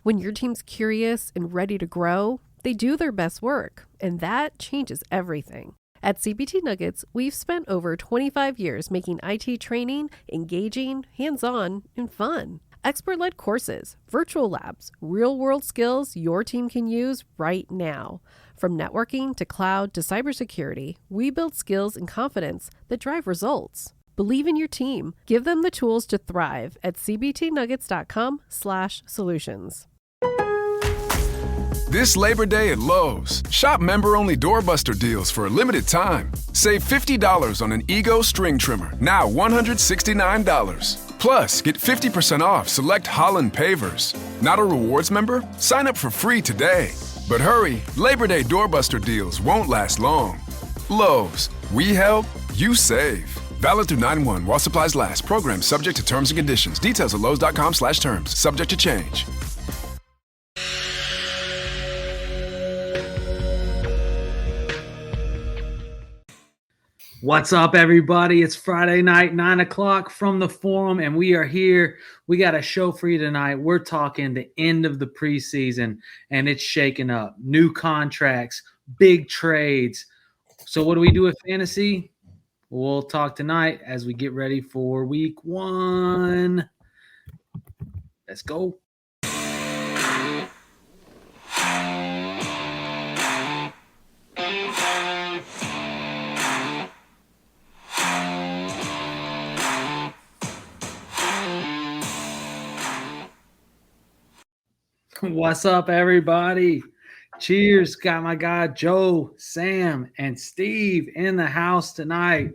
When your team's curious and ready to grow, they do their best work, and that changes everything. At CBT Nuggets, we've spent over 25 years making IT training engaging, hands-on, and fun. Expert-led courses, virtual labs, real-world skills your team can use right now. From networking to cloud to cybersecurity, we build skills and confidence that drive results. Believe in your team. Give them the tools to thrive at cbtnuggets.com/solutions. This Labor Day at Lowe's, shop member-only doorbuster deals for a limited time. Save $50 on an Ego string trimmer, now $169. Plus, get 50% off select Holland pavers. Not a rewards member? Sign up for free today. But hurry, Labor Day doorbuster deals won't last long. Lowe's, we help, you save. Valid through 9/1 while supplies last. Program subject to terms and conditions. Details at lowes.com/terms. Subject to change. What's up, everybody? It's Friday night, 9 o'clock from the Forum, and we are here. We got a show for you tonight. We're talking the end of the preseason, and it's shaking up. New contracts, big trades. So what do we do with fantasy? We'll talk tonight as we get ready for week 1. Let's go. What's up, everybody? Cheers. Got my guy Joe, Sam, and Steve in the house tonight.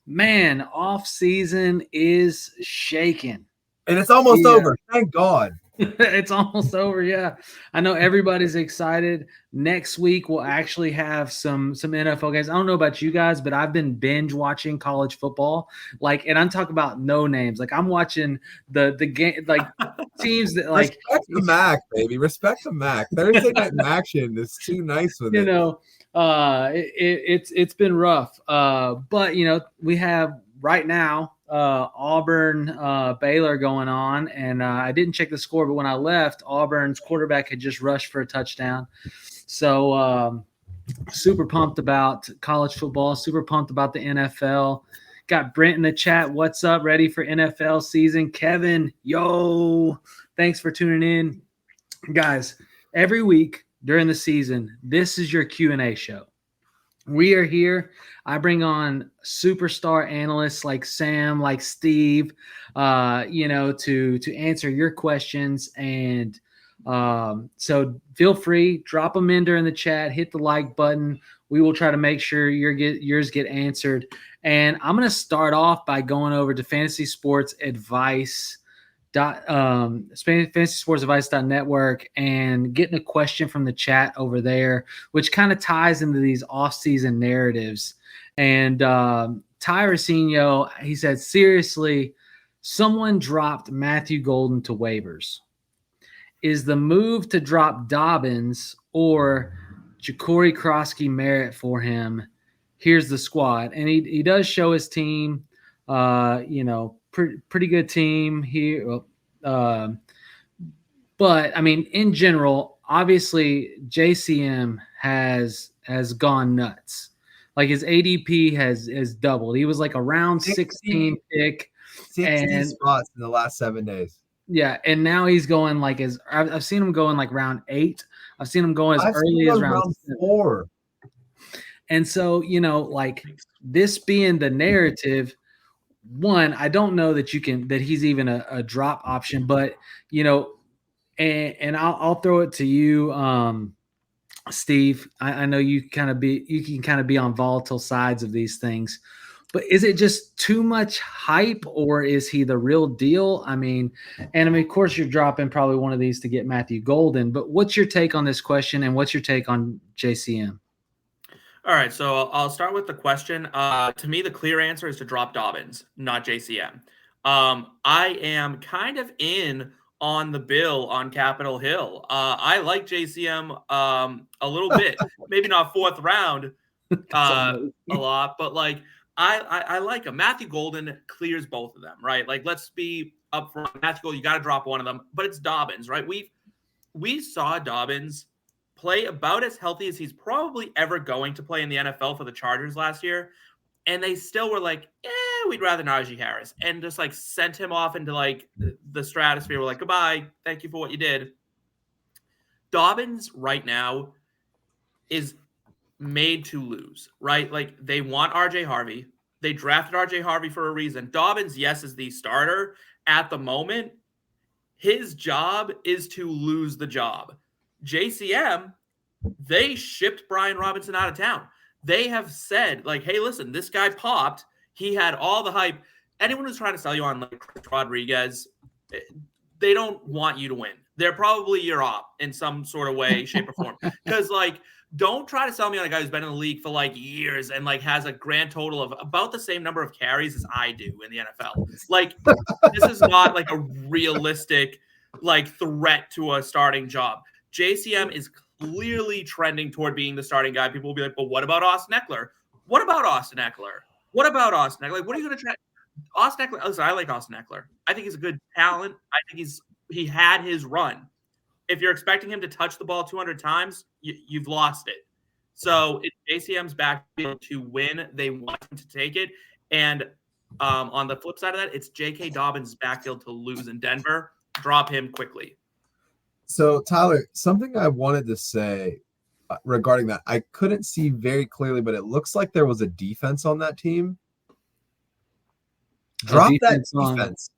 Man, off-season is shaking. And it's almost over. Thank God. It's almost over, yeah. I know everybody's excited. Next week, we'll actually have some NFL games. I don't know about you guys, but I've been binge watching college football. And I'm talking about no names. I'm watching the game, teams that respect the MAC, baby. Respect the MAC. Thursday night action is too nice with it. It's been rough. But we have right now Auburn, Baylor going on, and I didn't check the score, but when I left, Auburn's quarterback had just rushed for a touchdown. So super pumped about college football, super pumped about the NFL. Got Brent in the chat. What's up? Ready for NFL season? Kevin, yo, thanks for tuning in. Guys, every week during the season, this is your Q&A show. We are here. I bring on superstar analysts like Sam, like Steve, to answer your questions. And so feel free, drop them in during the chat, hit the like button. We will try to make sure yours get answered. And I'm going to start off by going over to Fantasy Sports Advice. fantasysportsadvice.network and getting a question from the chat over there, which kind of ties into these off-season narratives. And Ty Racino, he said, seriously, someone dropped Matthew Golden to waivers. Is the move to drop Dobbins or Jacori Croskey-Merritt for him? Here's the squad. And he does show his team, pretty good team here. But, I mean, in general, obviously JCM has gone nuts. His ADP has doubled. He was a round 16 pick. 16 spots in the last 7 days. Yeah, and now he's going I've seen him going round 8. I've seen him go as early as round 4. And so, this being the narrative, one, I don't know that he's even a drop option, but and I'll throw it to you, Steve. I know you can be on volatile sides of these things, but is it just too much hype, or is he the real deal? Of course you're dropping probably one of these to get Matthew Golden, but what's your take on this question, and what's your take on JCM? All right, so I'll start with the question. To me, the clear answer is to drop Dobbins, not JCM. I am kind of in on the bill on Capitol Hill. I like JCM a little bit, maybe not fourth round a lot, but I like him. Matthew Golden clears both of them, right? Let's be up front. Matthew Gold, you got to drop one of them, but it's Dobbins, right? We saw Dobbins play about as healthy as he's probably ever going to play in the NFL for the Chargers last year. And they still were like, we'd rather Najee Harris, and just like sent him off into like the stratosphere. We're like, goodbye. Thank you for what you did. Dobbins right now is made to lose, right? Like they want RJ Harvey. They drafted RJ Harvey for a reason. Dobbins, yes, is the starter at the moment. His job is to lose the job. JCM, they shipped Brian Robinson out of town. They have said, like, hey, listen, this guy popped. He had all the hype. Anyone who's trying to sell you on like Chris Rodriguez, they don't want you to win. They're probably your op in some sort of way, shape, or form. Because, like, don't try to sell me on a guy who's been in the league for like years and like has a grand total of about the same number of carries as I do in the NFL. Like, this is not like a realistic like threat to a starting job. JCM is clearly trending toward being the starting guy. People will be like, but what about Austin Eckler? What about Austin Eckler? What about Austin Eckler? Like, what are you going to try? Austin Eckler, listen, I like Austin Eckler. I think he's a good talent. I think he had his run. If you're expecting him to touch the ball 200 times, you've lost it. So it's JCM's backfield to win. They want him to take it. And on the flip side of that, it's J.K. Dobbins' backfield to lose in Denver. Drop him quickly. So, Tyler, something I wanted to say regarding that, I couldn't see very clearly, but it looks like there was a defense on that team. Drop that defense.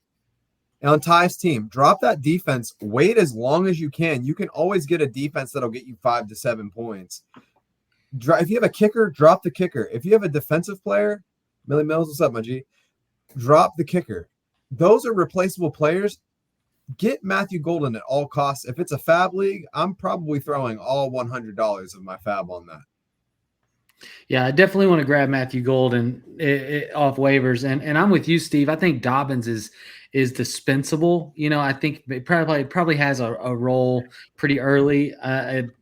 On Ty's team, drop that defense. Wait as long as you can. You can always get a defense that'll get you 5 to 7 points. If you have a kicker, drop the kicker. If you have a defensive player, Millie Mills, what's up, my G? Drop the kicker. Those are replaceable players. Get Matthew Golden at all costs. If it's a fab league, I'm probably throwing all $100 of my fab on that. Yeah, I definitely want to grab Matthew Golden off waivers. And I'm with you, Steve. I think Dobbins is dispensable. You know, I think it probably has a role pretty early.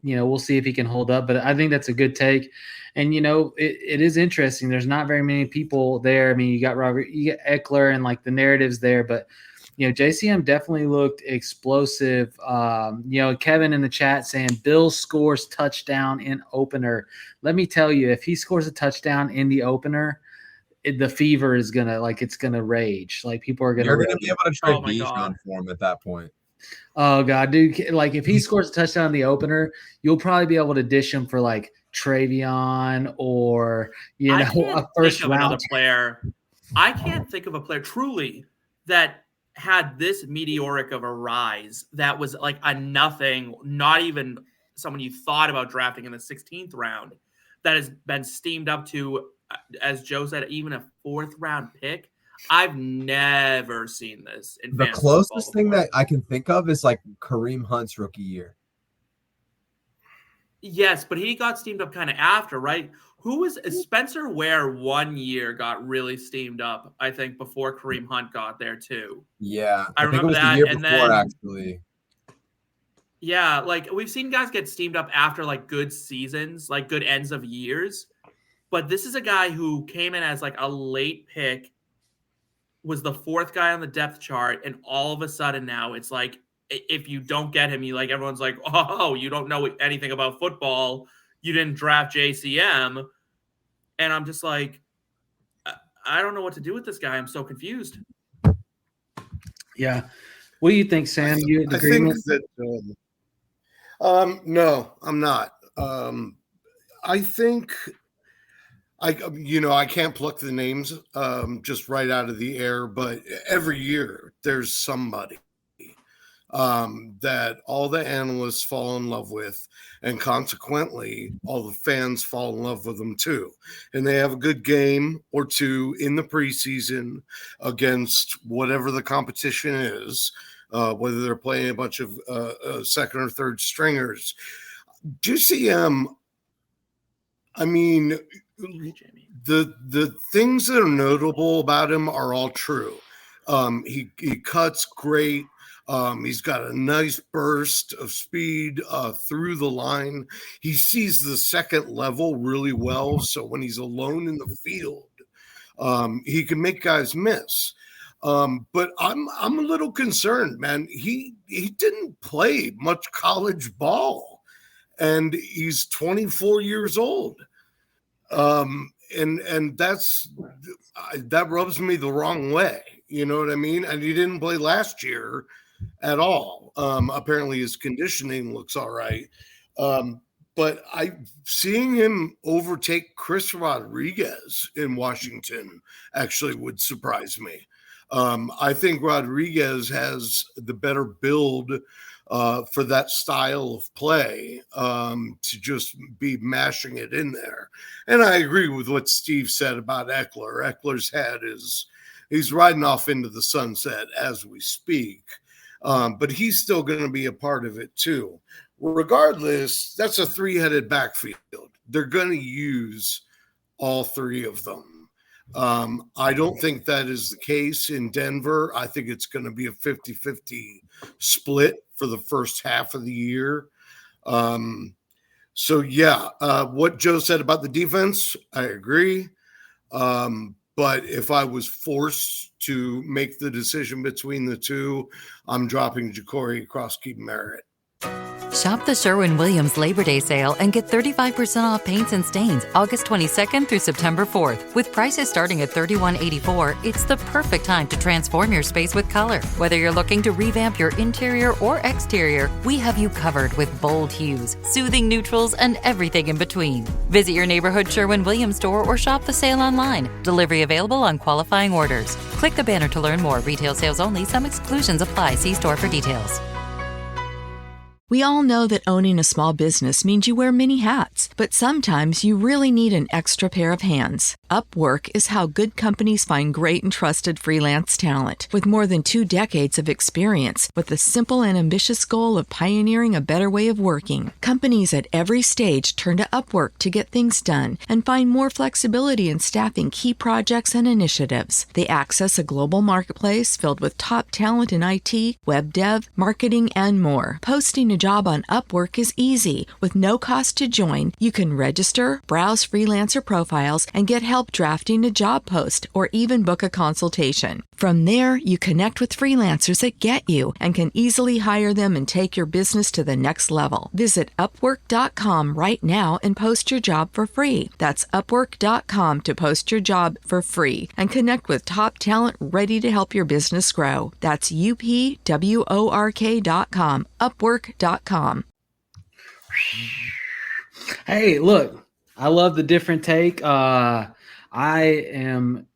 We'll see if he can hold up, but I think that's a good take. And, you know, it is interesting. There's not very many people there. I mean, you got Eckler and like the narratives there, but you know, JCM definitely looked explosive. Kevin in the chat saying Bill scores touchdown in opener. Let me tell you, if he scores a touchdown in the opener, the fever is gonna rage. Like people are gonna. You're gonna be able to trade Bijan for him at that point. Oh God, dude! Like if he scores a touchdown in the opener, you'll probably be able to dish him for like Travion or a first round player. I can't think of a player truly that had this meteoric of a rise that was like a nothing, not even someone you thought about drafting in the 16th round, that has been steamed up to, as Joe said, even a 4th round pick. I've never seen this. In the closest thing that I can think of is like Kareem Hunt's rookie year. Yes, but he got steamed up kind of after, right? Who was Spencer Ware 1 year got really steamed up, I think, before Kareem Hunt got there too. Yeah, I remember think it was that. The year and before, then, actually. Yeah, like we've seen guys get steamed up after like good seasons, like good ends of years. But this is a guy who came in as like a late pick, was the 4th guy on the depth chart, and all of a sudden now it's like if you don't get him, everyone's like, oh, you don't know anything about football. You didn't draft JCM. And I'm just like, I don't know what to do with this guy. I'm so confused. Yeah. What do you think, Sam? You agree? I think that no, I'm not. I think I can't pluck the names just right out of the air, but every year there's somebody that all the analysts fall in love with, and consequently all the fans fall in love with them too. And they have a good game or two in the preseason against whatever the competition is, whether they're playing a bunch of second or third stringers. JCM, I mean, the things that are notable about him are all true. He cuts great. He's got a nice burst of speed through the line. He sees the second level really well. So when he's alone in the field, he can make guys miss. But I'm a little concerned, man. He didn't play much college ball, and he's 24 years old. And that rubs me the wrong way. You know what I mean? And he didn't play last year at all. Apparently his conditioning looks all right. But seeing him overtake Chris Rodriguez in Washington actually would surprise me. I think Rodriguez has the better build for that style of play, to just be mashing it in there. And I agree with what Steve said about Eckler. Eckler's head he's riding off into the sunset as we speak. But he's still going to be a part of it too. Regardless, that's a three-headed backfield. They're going to use all three of them. I don't think that is the case in Denver. I think it's going to be a 50-50 split for the first half of the year. What Joe said about the defense, I agree. But if I was forced to make the decision between the two, I'm dropping Jacori Croskey-Merritt. Shop the Sherwin-Williams Labor Day sale and get 35% off paints and stains August 22nd through September 4th. With prices starting at $31.84, it's the perfect time to transform your space with color. Whether you're looking to revamp your interior or exterior, we have you covered with bold hues, soothing neutrals, and everything in between. Visit your neighborhood Sherwin-Williams store or shop the sale online. Delivery available on qualifying orders. Click the banner to learn more. Retail sales only. Some exclusions apply. See store for details. We all know that owning a small business means you wear many hats, but sometimes you really need an extra pair of hands. Upwork is how good companies find great and trusted freelance talent. With more than 2 decades of experience, with the simple and ambitious goal of pioneering a better way of working, companies at every stage turn to Upwork to get things done and find more flexibility in staffing key projects and initiatives. They access a global marketplace filled with top talent in IT, web dev, marketing, and more. Posting a job on Upwork is easy. With no cost to join, you can register, browse freelancer profiles, and get help drafting a job post or even book a consultation. From there, you connect with freelancers that get you and can easily hire them and take your business to the next level. Visit Upwork.com right now and post your job for free. That's Upwork.com to post your job for free and connect with top talent ready to help your business grow. That's UPWORK.com. Upwork.com. Hey, look, I love the different take. I am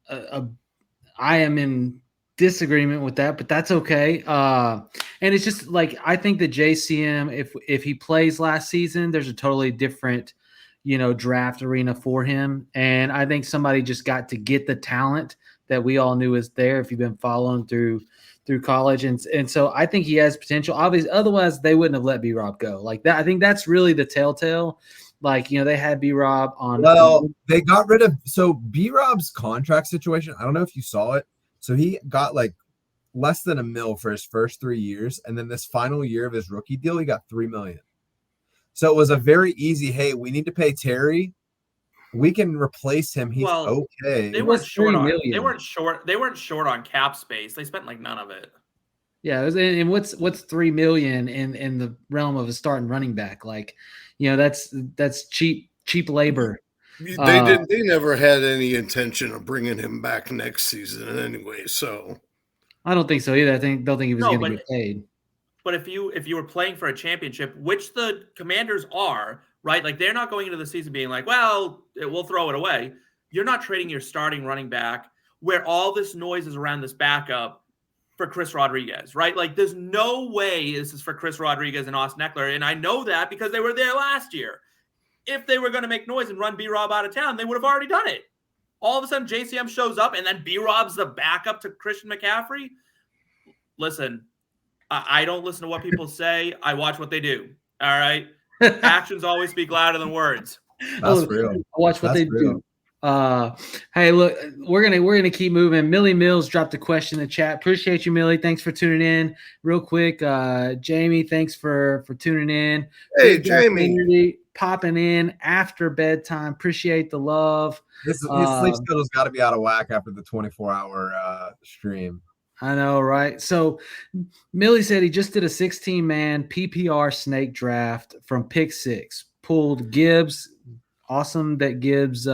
in disagreement with that, but that's okay. And it's just like, I think that JCM, if he plays last season, there's a totally different, draft arena for him. And I think somebody just got to get the talent that we all knew was there if you've been following through college. And so I think he has potential. Obviously, otherwise they wouldn't have let B-Rob go like that. I think that's really the telltale. Like, they had B-Rob on. Well, they got rid of, so B-Rob's contract situation, I don't know if you saw it. So he got like less than $1 million for his first 3 years. And then this final year of his rookie deal, he got $3 million. So it was a very easy, hey, we need to pay Terry. We can replace him. He's okay. They weren't short on They weren't short on cap space. They spent like none of it. Yeah, and what's $3 million in the realm of a starting running back? Like, that's cheap labor. They never had any intention of bringing him back next season anyway. So I don't think so either. Don't think he was going to get paid. But if you were playing for a championship, which the Commanders are, right? Like, they're not going into the season being like, well, we'll throw it away. You're not trading your starting running back where all this noise is around this backup for Chris Rodriguez, right? Like, there's no way this is for Chris Rodriguez and Austin Eckler. And I know that because they were there last year. If they were going to make noise and run B-Rob out of town, they would have already done it. All of a sudden, JCM shows up and then B-Rob's the backup to Christian McCaffrey. Listen, I don't listen to what people say. I watch what they do. All right. Actions always speak louder than words. That's real. I watch what they do. Hey, look, we're gonna keep moving. Millie Mills dropped a question in the chat. Appreciate you, Millie. Thanks for tuning in. Real quick, Jamie, thanks for tuning in. Hey, Jamie, popping in after bedtime. Appreciate the love. His sleep schedule's got to be out of whack after the 24-hour stream. I know, right? So Millie said he just did a 16-man PPR snake draft from pick 6. Pulled Gibbs. Awesome that Gibbs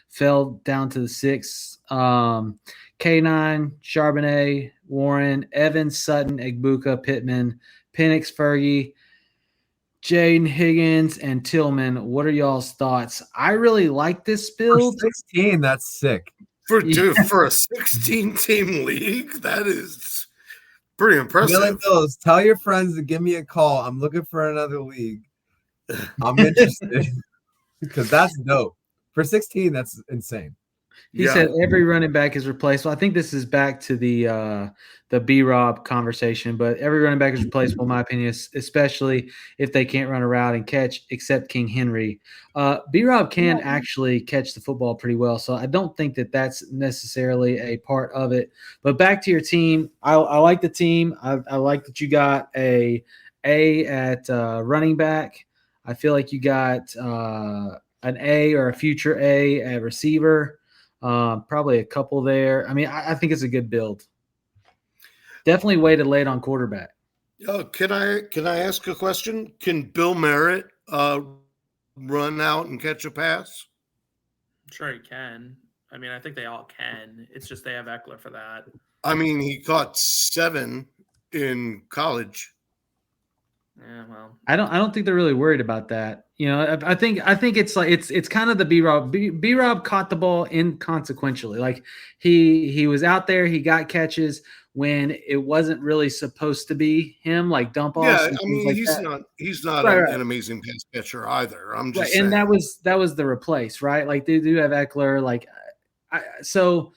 fell down to the 6th. K9, Charbonnet, Warren, Evans, Sutton, Egbuka, Pittman, Penix, Fergie, Jaden Higgins, and Tillman. What are y'all's thoughts? I really like this build. For 16, that's sick. For a 16-team league, that is pretty impressive. Bills, tell your friends to give me a call. I'm looking for another league. I'm interested because that's dope. For 16, that's insane. He said every running back is replaceable. I think this is back to the B-Rob conversation, but every running back is replaceable, in my opinion, especially if they can't run a route and catch, except King Henry. B-Rob can actually catch the football pretty well, so I don't think that that's necessarily a part of it. But back to your team, I like the team. I like that you got a at running back. I feel like you got an A or a future A at receiver. Probably a couple there. I mean, I think it's a good build. Definitely waited late on quarterback. Can I ask a question? Can Bill Merritt run out and catch a pass? I'm sure he can. I mean, I think they all can. It's just they have Eckler for that. I mean, he caught 7 in college. Yeah, well, I don't think they're really worried about that. You know, I think it's like it's kind of the B-Rob. B-Rob caught the ball inconsequentially. Like he was out there, he got catches when it wasn't really supposed to be him, like dump offs. Yeah, I mean, like he's not an amazing pass catcher either. I'm just saying. And that was the replace, right? Like they do have Eckler. Like, so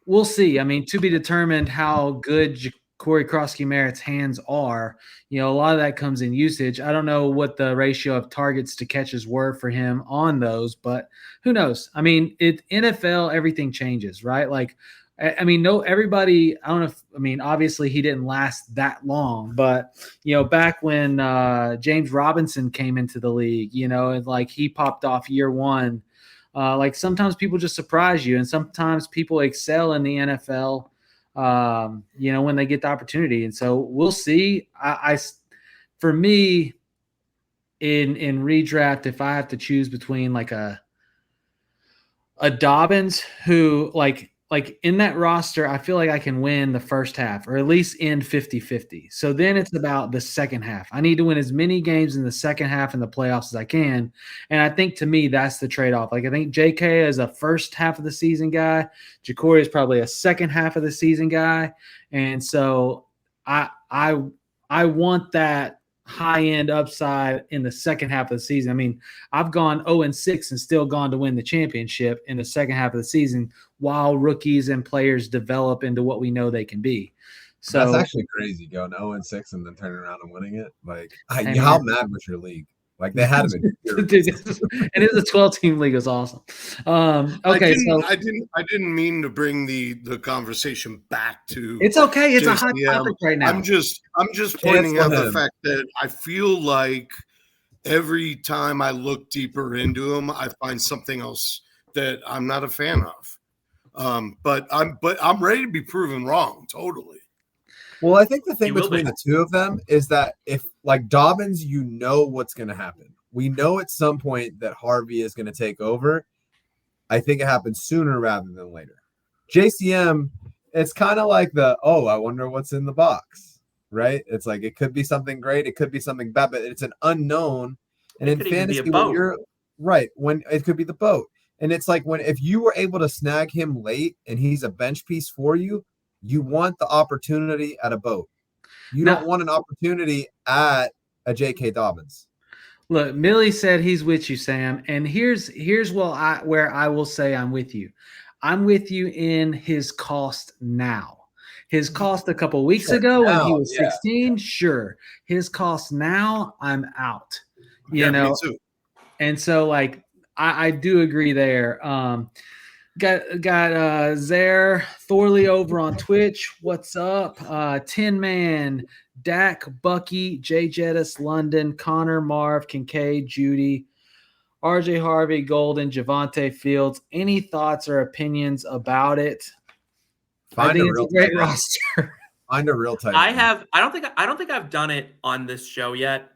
we'll see. I mean, to be determined how good Jacori Croskey-Merritt's hands are. You know, a lot of that comes in usage. I don't know what the ratio of targets to catches were for him on those, but who knows? I mean, NFL, everything changes, right? Like, I mean, everybody, I don't know if, I mean, obviously he didn't last that long, but, you know, back when James Robinson came into the league, you know, and like he popped off year 1, like sometimes people just surprise you and sometimes people excel in the NFL. You know, when they get the opportunity. And so we'll see. For me in redraft, if I have to choose between like a Dobbins who like in that roster, I feel like I can win the first half or at least end 50-50. So then it's about the second half. I need to win as many games in the second half in the playoffs as I can. And I think to me, that's the trade-off. Like I think JK is a first half of the season guy. Jacori is probably a second half of the season guy. And so I want that high-end upside in the second half of the season. I mean, I've gone 0-6 and still gone to win the championship in the second half of the season while rookies and players develop into what we know they can be. So that's actually crazy going 0-6 and then turning around and winning it. Like, how mad was your league? Like they had it. Dude, and it was a 12-team league. It was awesome. Okay, I didn't mean to bring the conversation back to. It's okay. It's JCM. A hot topic right now. I'm just pointing out the fact that I feel like every time I look deeper into him, I find something else that I'm not a fan of. But I'm ready to be proven wrong. Totally. Well, I think the thing between the two of them is that if like Dobbins, you know what's going to happen. We know at some point that Harvey is going to take over. I think it happens sooner rather than later. JCM, it's kind of like I wonder what's in the box, right? It's like it could be something great, it could be something bad, but it's an unknown. And in fantasy, when you're right, when it could be the boat. And it's like if you were able to snag him late and he's a bench piece for you, you want the opportunity at a boat. You don't want an opportunity at a J.K. Dobbins. Look, Millie said he's with you, Sam. And here's where I will say I'm with you. I'm with you in his cost now. His cost a couple weeks ago when he was 16, sure. His cost now, I'm out. You know, me too. And so like I do agree there. Got Zaire Thorley over on Twitch. What's up? 10-man, Dak, Bucky, Jay Jettis, London, Connor, Marv, Kincaid, Judy, RJ Harvey, Golden, Javonte Fields. Any thoughts or opinions about it? Find I think a it's real a great tight end. roster. Find a real tight I end. have. I don't think I've done it on this show yet,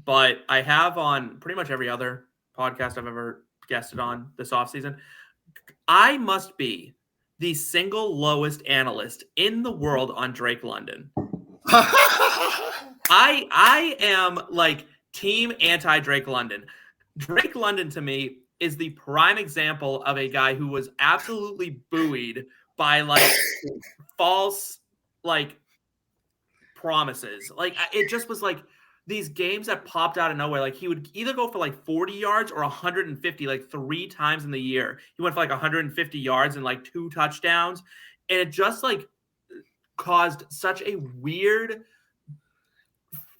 but I have on pretty much every other podcast I've ever guested on this offseason. I must be the single lowest analyst in the world on Drake London. I am like team anti-Drake London. Drake London to me is the prime example of a guy who was absolutely buoyed by like false like promises. Like it just was like these games that popped out of nowhere. Like he would either go for like 40 yards or 150, like 3 times in the year. He went for like 150 yards and like 2 touchdowns. And it just like caused such a weird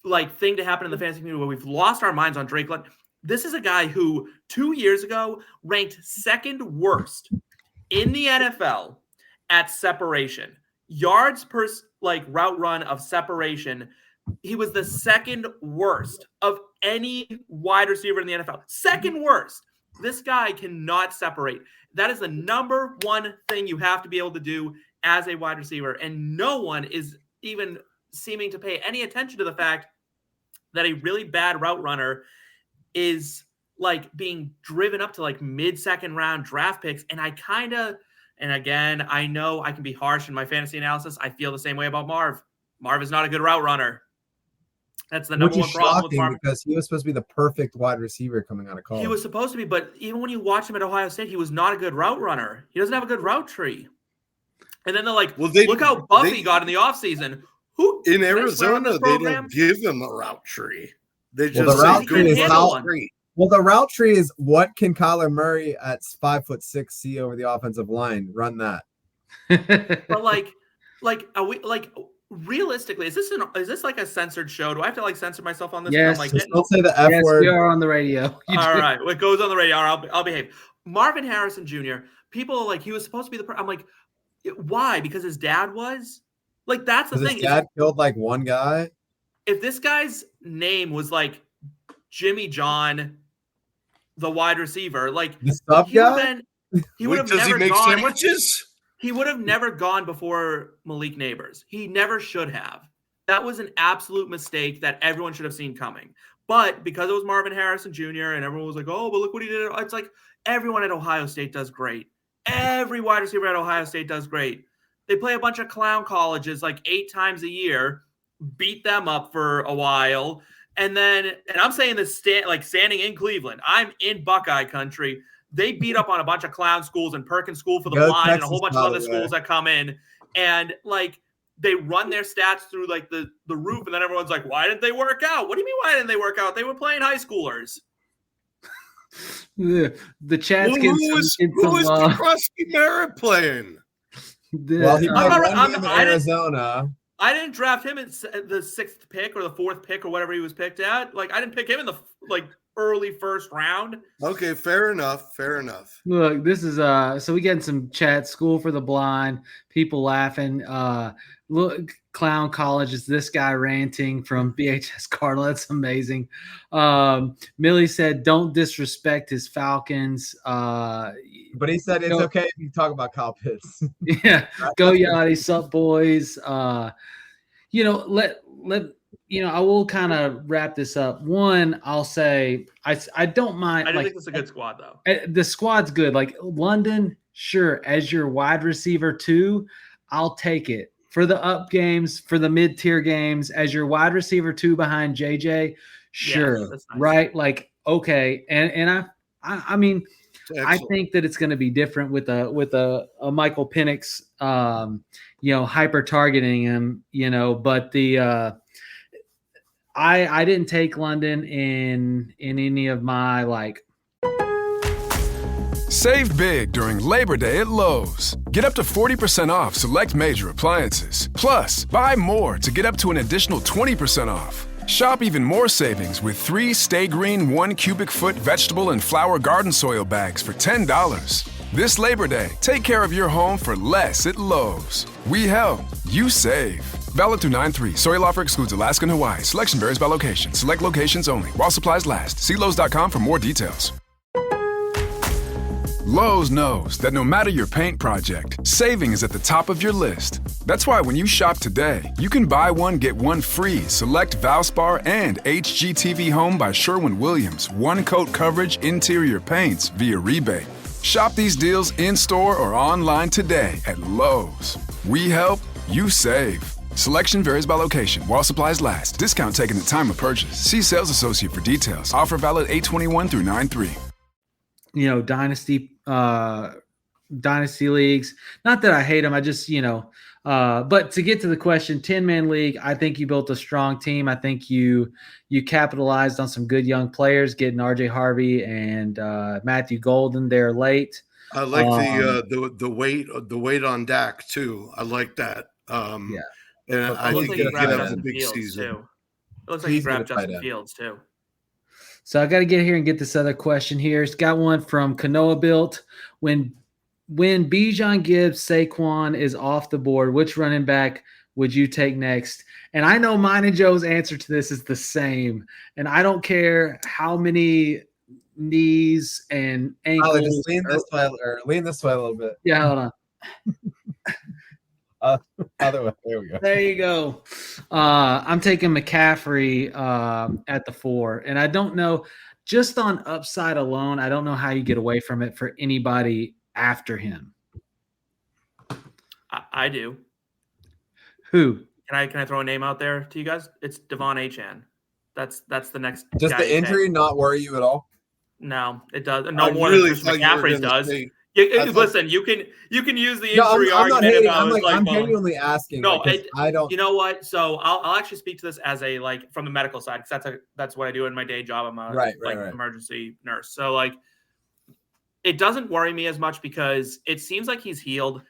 like thing to happen in the fantasy community where we've lost our minds on Drake London. This is a guy who 2 years ago ranked second worst in the NFL at separation. Yards per like route run of separation. He was the second worst of any wide receiver in the NFL. Second worst. This guy cannot separate. That is the number one thing you have to be able to do as a wide receiver. And no one is even seeming to pay any attention to the fact that a really bad route runner is like being driven up to like mid-second round draft picks. And and again, I know I can be harsh in my fantasy analysis. I feel the same way about Marv. Marv is not a good route runner. That's the number one problem with Marv. Because he was supposed to be the perfect wide receiver coming out of college. He was supposed to be, but even when you watch him at Ohio State, he was not a good route runner. He doesn't have a good route tree. And then they're like, look how Buffy got in the offseason. Who in Arizona, they don't give him a route tree. They just the route tree is the route tree is what can Kyler Murray at 5'6" see over the offensive line? Run that. But like, are we like realistically? Is this like a censored show? Do I have to like censor myself on this? Yes. I'm like, don't say the F word. We are on the radio. All right, it goes on the radio. I'll behave. Marvin Harrison Jr. People are like he was supposed to be I'm like, why? Because his dad was. Like that's the thing. His dad killed like one guy. If this guy's name was like Jimmy John, the wide receiver, like the sub guy, he would have never gone. Sandwiches? He would have never gone before Malik Neighbors. He never should have. That was an absolute mistake that everyone should have seen coming. But because it was Marvin Harrison Jr. and everyone was like, "Oh, but look what he did!" It's like everyone at Ohio State does great. Every wide receiver at Ohio State does great. They play a bunch of clown colleges like 8 times a year, beat them up for a while. And I'm saying this standing in Cleveland. I'm in Buckeye country. They beat up on a bunch of clown schools and Perkins School for the Blind and a whole bunch of other schools that come in. And like they run their stats through like the roof. And then everyone's like, why didn't they work out? What do you mean why didn't they work out? They were playing high schoolers. The chat's who was Croskey-Merritt playing? Well, he in Arizona. I didn't draft him at the 6th pick or the 4th pick or whatever he was picked at. Like I didn't pick him in the early first round. Okay, fair enough. Look, this is so we getting some chat. School for the Blind, people laughing. Look, clown college is this guy ranting from BHS Cardinal. That's amazing. Millie said, "Don't disrespect his Falcons." But he said it's okay if you talk about Kyle Pitts. Yeah, go Yachty, sup boys. I will kind of wrap this up. One, I'll say I don't mind. I do think it's a good squad though. The squad's good. Like London, sure, as your wide receiver 2, I'll take it. For the up games, for the mid-tier games, as your wide receiver 2 behind JJ, sure. Yes, nice. Right? Like, okay. And I mean, excellent. I think that it's going to be different with a Michael Penix, hyper targeting him, but I didn't take London in any of my Save big during Labor Day at Lowe's. Get up to 40% off select major appliances. Plus, buy more to get up to an additional 20% off. Shop even more savings with 3 Stay Green 1 cubic foot vegetable and flower garden soil bags for $10. This Labor Day, take care of your home for less at Lowe's. We help, you save. Valid through 9/3. Soil offer excludes Alaska and Hawaii. Selection varies by location. Select locations only. While supplies last. See Lowe's.com for more details. Lowe's knows that no matter your paint project, saving is at the top of your list. That's why when you shop today, you can buy one, get one free select Valspar and HGTV Home by Sherwin-Williams one-coat coverage interior paints via rebate. Shop these deals in-store or online today at Lowe's. We help, you save. Selection varies by location. While supplies last. Discount taken at time of purchase. See sales associate for details. Offer valid 8/21 through 9/3. Dynasty leagues. Not that I hate them. I just, but to get to the question, 10-man league, I think you built a strong team. I think you capitalized on some good young players, getting RJ Harvey and Matthew Golden there late. I like the weight on Dak too. I like that. And I think he grabbed Justin Fields too. It looks like he grabbed Justin Fields too. So I got to get here and get this other question here. It's got one from Kanoa Built. When Bijan Gibbs, Saquon is off the board, which running back would you take next? And I know mine and Joe's answer to this is the same. And I don't care how many knees and ankles. Just lean this way a little bit. Yeah, hold on. Other way. There we go. There you go. I'm taking McCaffrey at the 4. And I don't know, just on upside alone, I don't know how you get away from it for anybody after him. I do. Who? Can I throw a name out there to you guys? It's Devon Achane. That's the next. Does the injury not worry you at all? No, it does. No more than McCaffrey's does. Listen, you can use the injury argument. I'm genuinely asking. No, I don't. You know what? So I'll actually speak to this as a from the medical side, because that's what I do in my day job. I'm a emergency nurse. So it doesn't worry me as much because it seems like he's healed.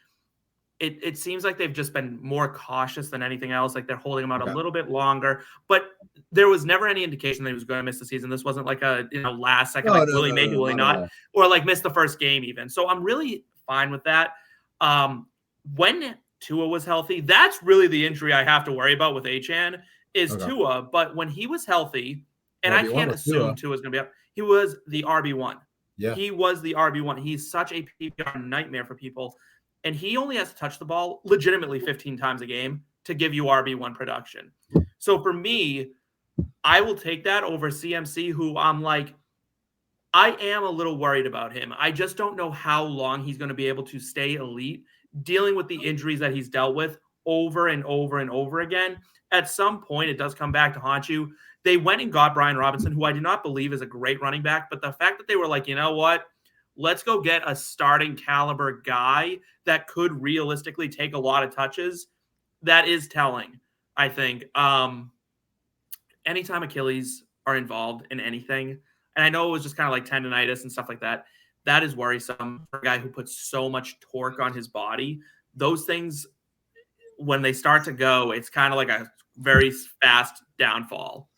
It seems like they've just been more cautious than anything else. Like they're holding him out a little bit longer, but there was never any indication that he was going to miss the season. This wasn't like a last second, will he make it, will he not, or miss the first game even. So I'm really fine with that. When Tua was healthy, that's really the injury I have to worry about with Achane is Tua. But when he was healthy, and I can't assume Tua's going to be up, he was the RB1. Yeah, he was the RB1. He's such a PPR nightmare for people. And he only has to touch the ball legitimately 15 times a game to give you RB1 production. So for me, I will take that over CMC, who I am a little worried about him. I just don't know how long he's going to be able to stay elite, dealing with the injuries that he's dealt with over and over and over again. At some point, it does come back to haunt you. They went and got Brian Robinson, who I do not believe is a great running back, but the fact that they were like, you know what? Let's go get a starting caliber guy that could realistically take a lot of touches. That is telling, I think. Anytime Achilles are involved in anything, and I know it was just kind of like tendonitis and stuff like that, that is worrisome for a guy who puts so much torque on his body. Those things, when they start to go, it's kind of like a very fast downfall.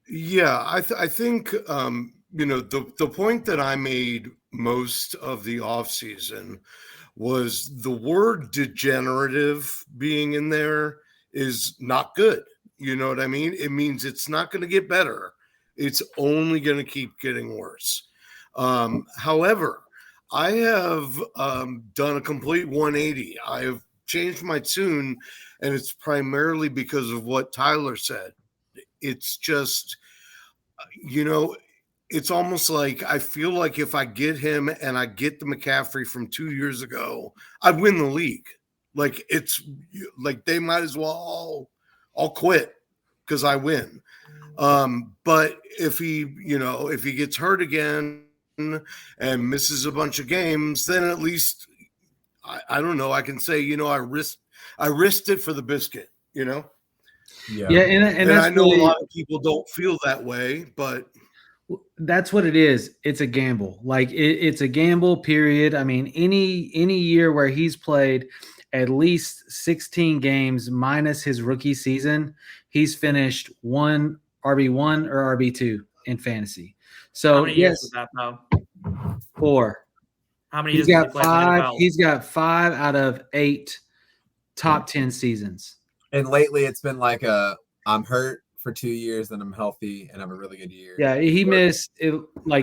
Yeah, I think, the point that I made most of the offseason was the word degenerative being in there is not good. You know what I mean? It means it's not going to get better. It's only going to keep getting worse. However, I have done a complete 180. I have changed my tune, and it's primarily because of what Tyler said. It's just, it's almost like I feel like if I get him and I get the McCaffrey from 2 years ago, I'd win the league. It's like they might as well all quit because I win. But if he gets hurt again and misses a bunch of games, then at least I don't know. I can say, I risked it for the biscuit, Yeah. Yeah. And I know a lot of people don't feel that way, but that's what it is. It's a gamble. It's a gamble, period. I mean, any year where he's played at least 16 games minus his rookie season, he's finished one RB1 or RB2 in fantasy. So how many years is that now? 4. How many years? He's got 5 out of 8 top 10 seasons. And lately it's been like I'm hurt for 2 years, then I'm healthy and have a really good year. Yeah, he missed it.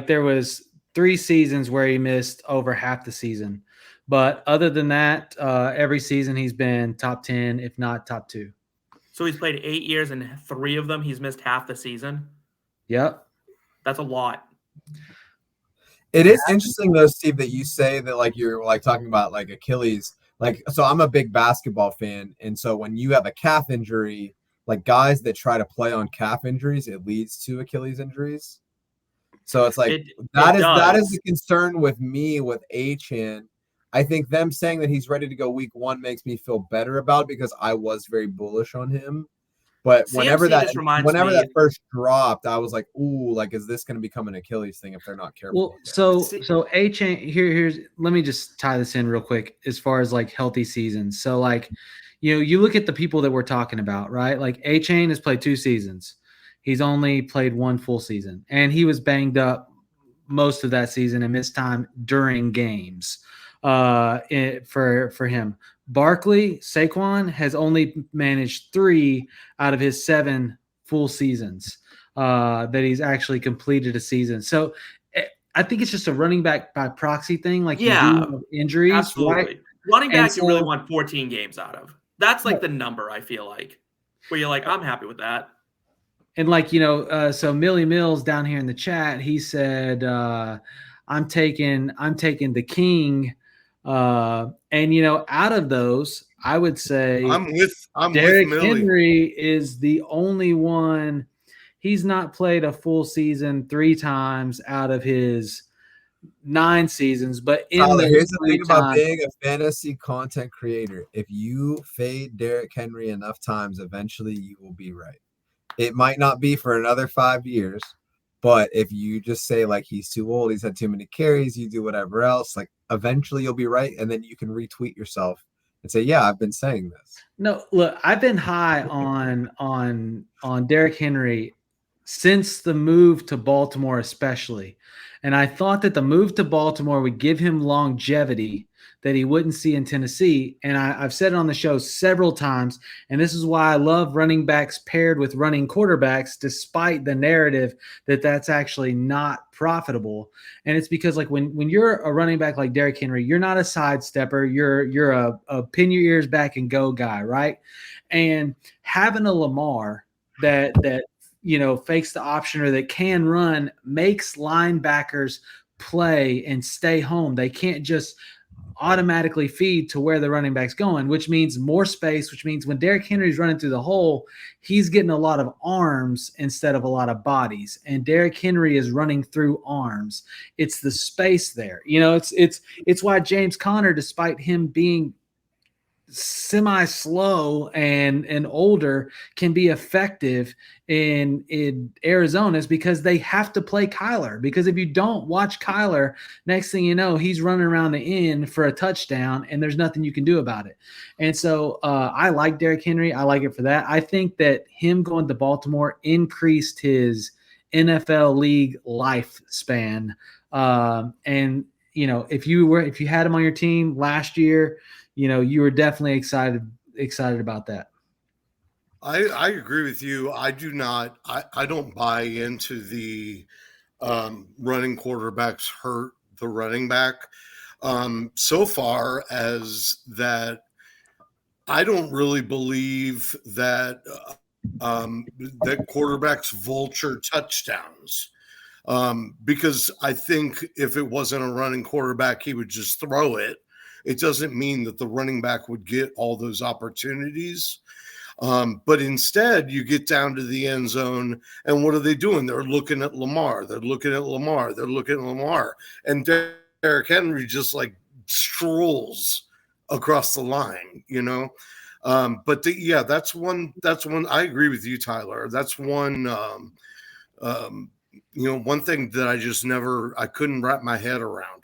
There was 3 seasons where he missed over half the season. But other than that, every season he's been top 10, if not top 2. So he's played 8 years, and 3 of them he's missed half the season. Yep. That's a lot. It is interesting though, Steve, that you say that like you're like talking about like Achilles. Like, so I'm a big basketball fan, and so when you have a calf injury, like guys that try to play on calf injuries, it leads to Achilles injuries. So it's like that is the concern with me with Achane. I think them saying that he's ready to go week 1 makes me feel better about it because I was very bullish on him. But whenever that first dropped, I was like, ooh, like, is this going to become an Achilles thing if they're not careful? Well, so Achane, here's let me just tie this in real quick as far as like healthy seasons. So like, you look at the people that we're talking about, right? Like Achane has played 2 seasons. He's only played 1 full season, and he was banged up most of that season and missed time during games for him. Barkley, Saquon has only managed 3 out of his 7 full seasons that he's actually completed a season. So I think it's just a running back by proxy thing. Like injuries, absolutely. Right? Running back, you really want 14 games out of. That's like the number I feel like, where you're like, I'm happy with that. And like, so Millie Mills down here in the chat, he said, I'm taking the king. And out of those, I would say Derrick Henry is the only one. He's not played a full season 3 times out of his 9 seasons. But here's the thing about being a fantasy content creator: if you fade Derrick Henry enough times, eventually you will be right. It might not be for another 5 years, but if you just say like he's too old, he's had too many carries, you do whatever else, like eventually you'll be right, and then you can retweet yourself and say, "Yeah, I've been saying this." No, look, I've been high on Derrick Henry since the move to Baltimore, especially, and I thought that the move to Baltimore would give him longevity that he wouldn't see in Tennessee. And I've said it on the show several times, and this is why I love running backs paired with running quarterbacks, despite the narrative that that's actually not profitable. And it's because like when you're a running back like Derrick Henry, you're not a sidestepper. You're a pin your ears back and go guy, right? And having a Lamar that fakes the option or that can run makes linebackers play and stay home. They can't just automatically feed to where the running back's going, which means more space, which means when Derrick Henry's running through the hole, he's getting a lot of arms instead of a lot of bodies. And Derrick Henry is running through arms. It's the space there. It's why James Conner, despite him being semi-slow and older, can be effective in Arizona, is because they have to play Kyler. Because if you don't watch Kyler, next thing you know, he's running around the end for a touchdown, and there's nothing you can do about it. And so I like Derrick Henry. I like it for that. I think that him going to Baltimore increased his NFL league lifespan. And if you had him on your team last year, you were definitely excited about that. I agree with you. I don't buy into the running quarterbacks hurt the running back. So far as that, I don't really believe that that quarterbacks vulture touchdowns. Because I think if it wasn't a running quarterback, he would just throw it. It doesn't mean that the running back would get all those opportunities. But instead, you get down to the end zone, and what are they doing? They're looking at Lamar. And Derrick Henry just like strolls across the line, But that's one. I agree with you, Tyler. That's one. One thing that I couldn't wrap my head around.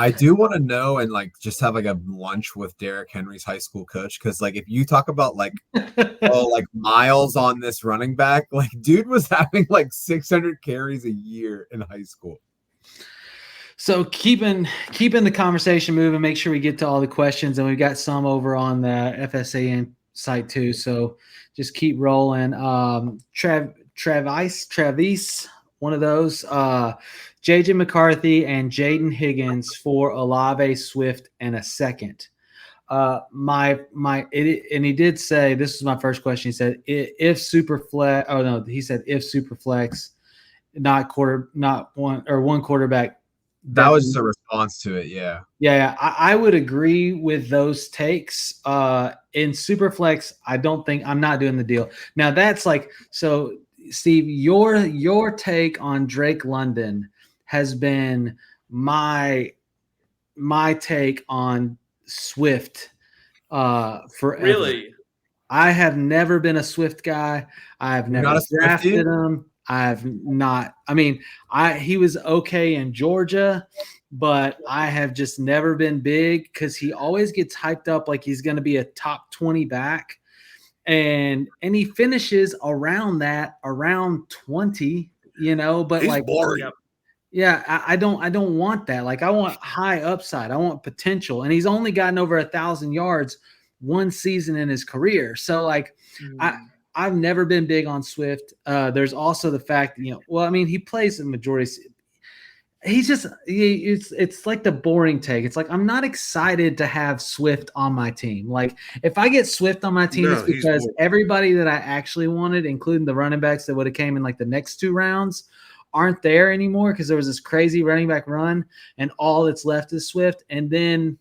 I do want to know and like just have like a lunch with Derrick Henry's high school coach, because like if you talk about like like miles on this running back, like dude was having like 600 carries a year in high school. So keeping the conversation moving, make sure we get to all the questions, and we've got some over on the FSAN site too. So just keep rolling. Travis one of those. JJ McCarthy and Jaden Higgins for Olave, Swift, and a second. And he did say, this is my first question. He said, if Superflex, oh no, he said if Superflex, not one quarterback. That was just a response to it. Yeah. Yeah. I would agree with those takes. In Superflex, I'm not doing the deal. Now that's like, so Steve, your take on Drake London has been my take on Swift forever. Really? I have never been a Swift guy. I've never drafted him. He was okay in Georgia, but I have just never been big because he always gets hyped up like he's going to be a top 20 back. And he finishes around 20, but he's like boring. Yeah, I don't want that. Like I want high upside. I want potential. And he's only gotten over 1,000 yards one season in his career. So like I've never been big on Swift. There's also the fact, he plays the majority. It's like the boring take. It's like, I'm not excited to have Swift on my team. Like if I get Swift on my team, it's because everybody that I actually wanted, including the running backs that would have came in like the next 2 rounds, aren't there anymore because there was this crazy running back run and all that's left is Swift. And then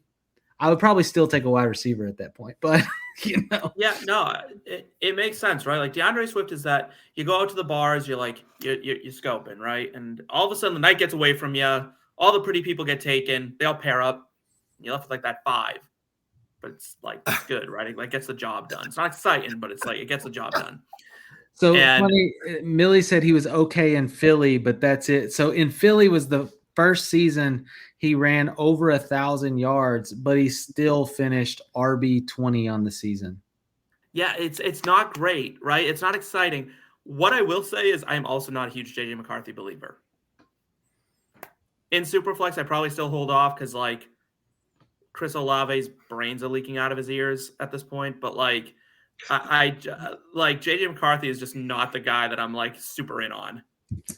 I would probably still take a wide receiver at that point, but Yeah, no, it makes sense, right? Like DeAndre Swift is that you go out to the bars, you're scoping, right? And all of a sudden the night gets away from you. All the pretty people get taken. They all pair up. You're left with like that 5, but it's like it's good, right? It like gets the job done. It's not exciting, but it's like it gets the job done. So funny, Millie said he was okay in Philly, but that's it. So in Philly was the first season he ran over 1,000 yards, but he still finished RB20 on the season. Yeah, it's not great, right? It's not exciting. What I will say is I'm also not a huge JJ McCarthy believer. In Superflex, I probably still hold off because like Chris Olave's brains are leaking out of his ears at this point, but like I like JJ McCarthy is just not the guy that I'm like super in on.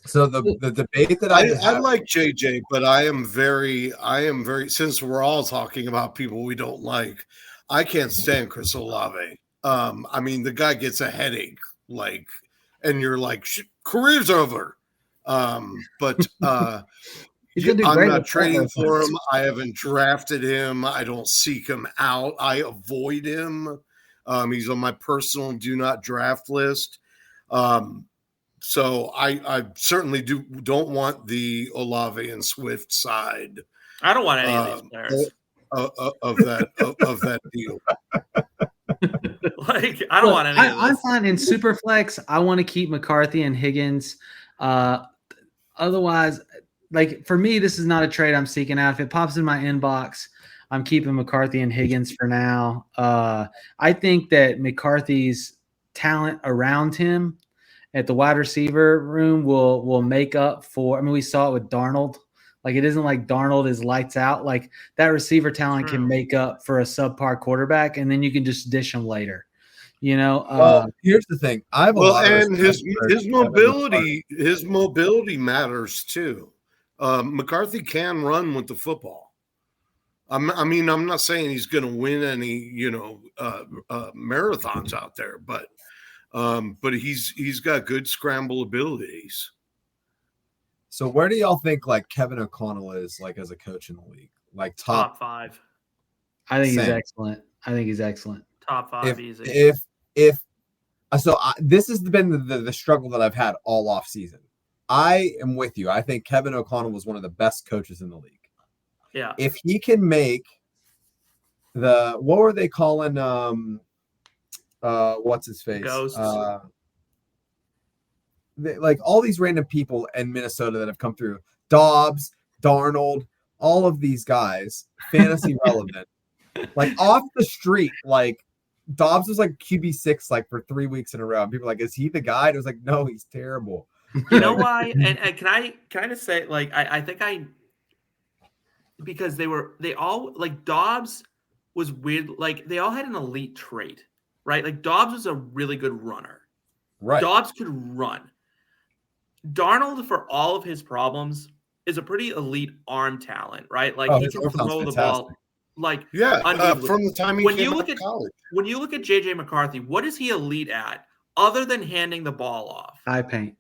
So the debate that I like JJ, but I am very since we're all talking about people we don't like, I can't stand Chris Olave. The guy gets a headache, like, and you're like, career's over. But I'm not trading for him. I haven't drafted him. I don't seek him out. I avoid him. He's on my personal do not draft list. So I certainly don't want the Olave and Swift side. I don't want any of these players of that deal. Like I don't want any. I'm fine in Superflex. I want to keep McCarthy and Higgins. Otherwise, like for me, this is not a trade I'm seeking out. If it pops in my inbox, I'm keeping McCarthy and Higgins for now. I think that McCarthy's talent around him at the wide receiver room will make up for. We saw it with Darnold. Like it isn't like Darnold is lights out. Like that receiver talent can make up for a subpar quarterback, and then you can just dish him later. Here's the thing. His mobility matters too. McCarthy can run with the football. I'm not saying he's going to win any, marathons out there, but he's got good scramble abilities. So where do y'all think like Kevin O'Connell is like as a coach in the league? Like top 5. I think he's excellent. Top 5 easy. This has been the struggle that I've had all off season. I am with you. I think Kevin O'Connell was one of the best coaches in the league. Yeah. If he can make what were they calling what's his face? Ghosts. Like all these random people in Minnesota that have come through, Dobbs, Darnold, all of these guys, fantasy relevant, like off the street, like Dobbs was like QB6 like for 3 weeks in a row. And people were like, is he the guy? And it was like, no, he's terrible. You know why? And can I just say, like, I think because they all like Dobbs was weird. Like they all had an elite trait, right? Like Dobbs was a really good runner. Right. Dobbs could run. Darnold, for all of his problems, is a pretty elite arm talent, right? Like he his can arm talent's throw the fantastic. ball like Yeah, from the time he came out of college. When you look at JJ McCarthy, what is he elite at other than handing the ball off? Eye paint.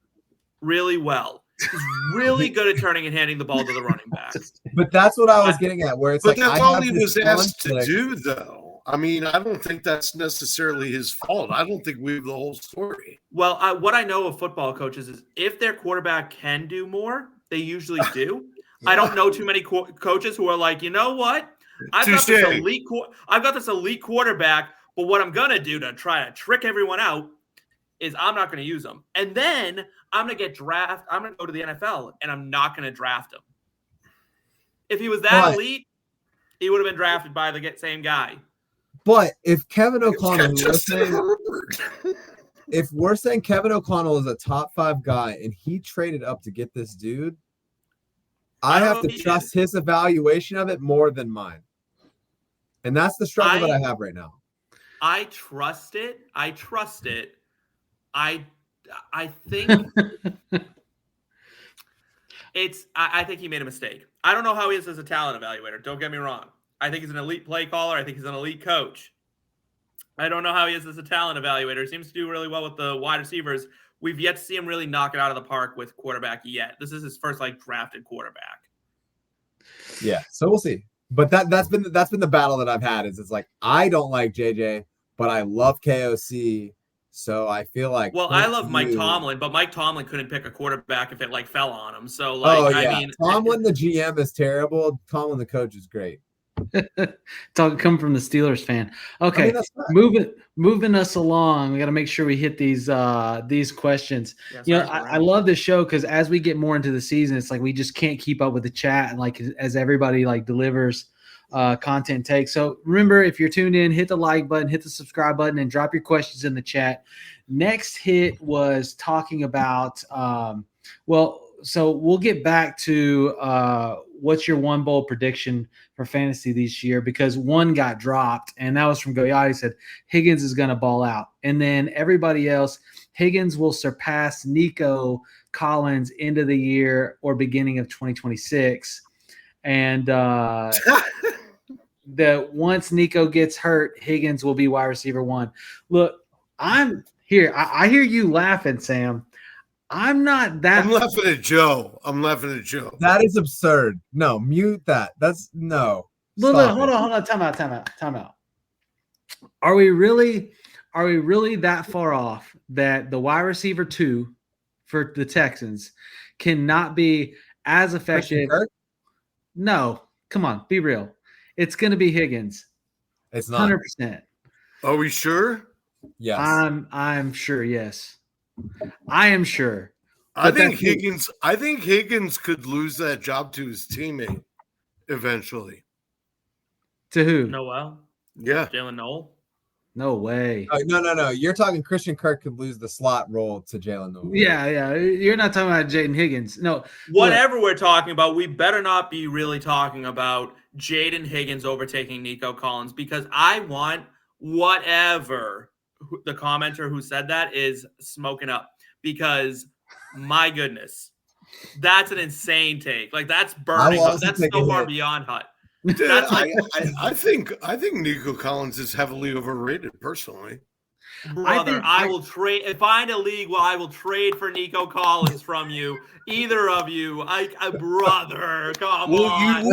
Really well. He's really good at turning and handing the ball to the running back. But that's what I was getting at, where it's But like that's I all have he this was asked to conflict. do, though. I mean, I don't think that's necessarily his fault. I don't think we have the whole story. Well, what I know of football coaches is if their quarterback can do more, they usually do. I don't know too many coaches who are like, you know what? I've got this elite quarterback, but what I'm going to do to try to trick everyone out is I'm not going to use them. And then I'm going to get drafted. I'm going to go to the NFL, and I'm not going to draft him. If he was that elite, he would have been drafted by the same guy. But if Kevin O'Connell, if we're saying Kevin O'Connell is a top 5 guy and he traded up to get this dude, I have to trust his evaluation of it more than mine. And that's the struggle that I have right now. I trust it. I think I think he made a mistake. I don't know how he is as a talent evaluator. Don't get me wrong. I think he's an elite play caller. I think he's an elite coach. I don't know how he is as a talent evaluator. He seems to do really well with the wide receivers. We've yet to see him really knock it out of the park with quarterback yet. This is his first drafted quarterback. Yeah, so we'll see. But that's been the battle that I've had. It's like I don't like JJ, but I love KOC. So I feel like I love Mike Tomlin, but Mike Tomlin couldn't pick a quarterback if it fell on him. So I mean, Tomlin the GM is terrible. Tomlin the coach is great. Come from the Steelers fan. Okay, I mean, moving us along. We got to make sure we hit these questions. I love this show because as we get more into the season, it's like we just can't keep up with the chat and as everybody delivers content takes. So remember, if you're tuned in, hit the like button, hit the subscribe button, and drop your questions in the chat. Next hit was talking about so we'll get back to what's your one bold prediction for fantasy this year, because one got dropped, and that was from Goyati. He said Higgins is going to ball out. And then everybody else, Higgins will surpass Nico Collins end of the year or beginning of 2026. And once Nico gets hurt, Higgins will be wide receiver 1. Look, I'm here. I hear you laughing, Sam. I'm not that. I'm laughing at Joe. That is absurd. No, mute that. That's no. Look, hold on. Time out. Are we really that far off that the wide receiver 2 for the Texans cannot be as effective? No, come on, be real. It's going to be Higgins. It's not 100%. Are we sure? Yes. I'm sure. Yes. I am sure. I think Higgins could lose that job to his teammate eventually. To who? Noel? Yeah. Jalen Noel? No way. No. You're talking Christian Kirk could lose the slot role to Jalen Noel. Yeah. You're not talking about Jaden Higgins. No. Whatever we're talking about, we better not be really talking about Jaden Higgins overtaking Nico Collins, because I want whatever the commenter who said that is smoking up, because my goodness, that's an insane take. That's burning. That's so far beyond hot. Dude, I think Nico Collins is heavily overrated personally. Brother, I will trade. Find a league where I will trade for Nico Collins from you. Either of you, brother, come on.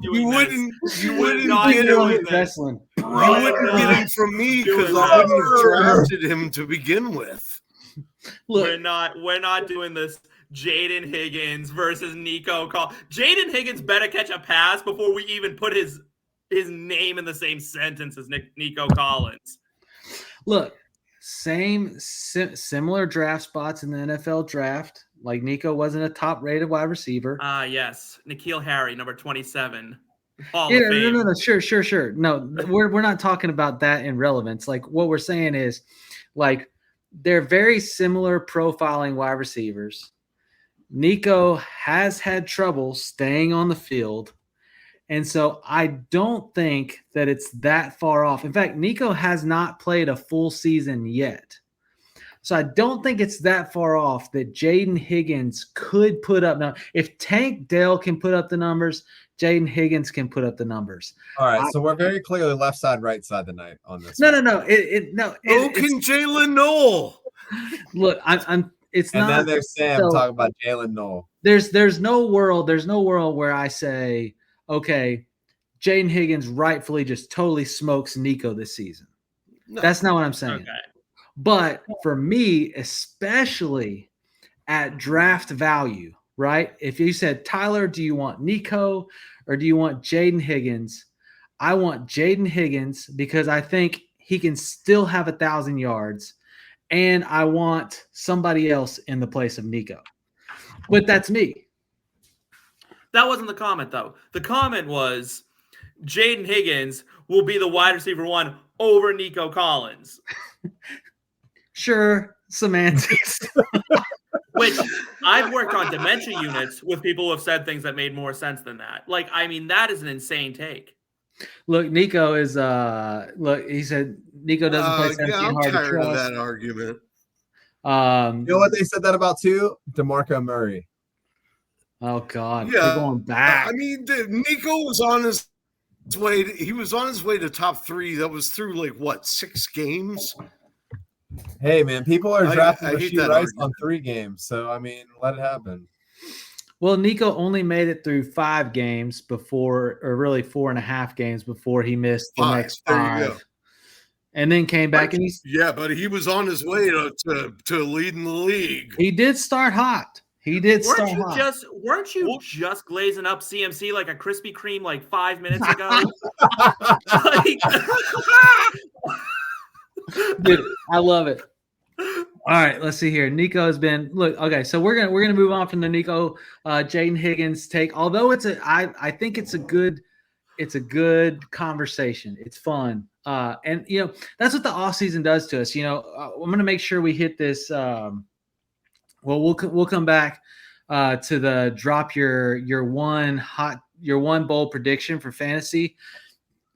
You wouldn't get him from me because I wouldn't have drafted him to begin with. Look, we're not doing this. Jaden Higgins versus Nico Collins. Jaden Higgins better catch a pass before we even put his name in the same sentence as Nico Collins. Look, similar draft spots in the NFL draft. Like Nico wasn't a top-rated wide receiver. Yes. N'Keal Harry, number 27. No. Sure. No, we're not talking about that in relevance. What we're saying is, they're very similar profiling wide receivers. Nico has had trouble staying on the field. And so I don't think that it's that far off. In fact, Nico has not played a full season yet. So I don't think it's that far off that Jaden Higgins could put up. Now, if Tank Dell can put up the numbers, Jaden Higgins can put up the numbers. All right, so we're very clearly left side, right side tonight on this. No. Can Jalen Noel? Look, I'm. It's and not. then there's Sam talking about Jalen Noel. There's no world where I say, okay, Jaden Higgins rightfully just totally smokes Nico this season. No. That's not what I'm saying. Okay. But for me, especially at draft value, right? If you said, Tyler, do you want Nico or do you want Jaden Higgins? I want Jaden Higgins because I think he can still have 1,000 yards, and I want somebody else in the place of Nico. But that's me. That wasn't the comment, though. The comment was Jaden Higgins will be the wide receiver 1 over Nico Collins. Sure, semantics. Which I've worked on dementia units with people who have said things that made more sense than that. Like, I mean, that is an insane take. Look, Nico is he said Nico doesn't play 17 I'm hard to tired trust. of that argument. You know what they said that about too? DeMarco Murray. Oh God, yeah, we're going back. I mean, Nico was on his way. He was on his way to top 3. That was through like what, 6 games? Hey man, people are drafting Rashee Rice argument on 3 games, so I mean, let it happen. Well, Nico only made it through 5 games before, or really 4.5 games before he missed the next 5, and then came back and but he was on his way to leading the league. He did start hot. Weren't you just glazing up CMC like a Krispy Kreme like 5 minutes ago? Dude, I love it. All right, let's see here. Nico has been okay. So we're gonna move on from the Nico Jaden Higgins take. Although I think it's a good conversation. It's fun, and that's what the offseason does to us. I'm gonna make sure we hit this. We'll come back to the drop your one bold prediction for fantasy.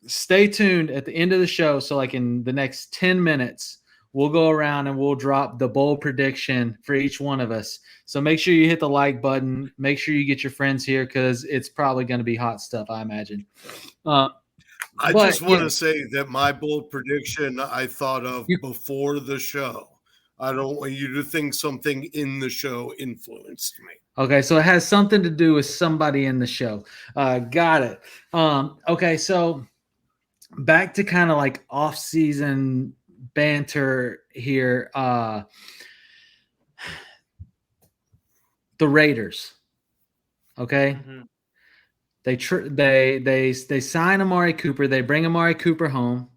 Stay tuned at the end of the show. So like in the next 10 minutes, we'll go around and we'll drop the bold prediction for each one of us. So make sure you hit the like button. Make sure you get your friends here because it's probably going to be hot stuff, I imagine. I just want to say that my bold prediction I thought of before the show. I don't want you to think something in the show influenced me. Okay, so it has something to do with somebody in the show. Got it. Okay, so back to kind of like off-season banter here. The Raiders. Okay, they sign Amari Cooper. They bring Amari Cooper home.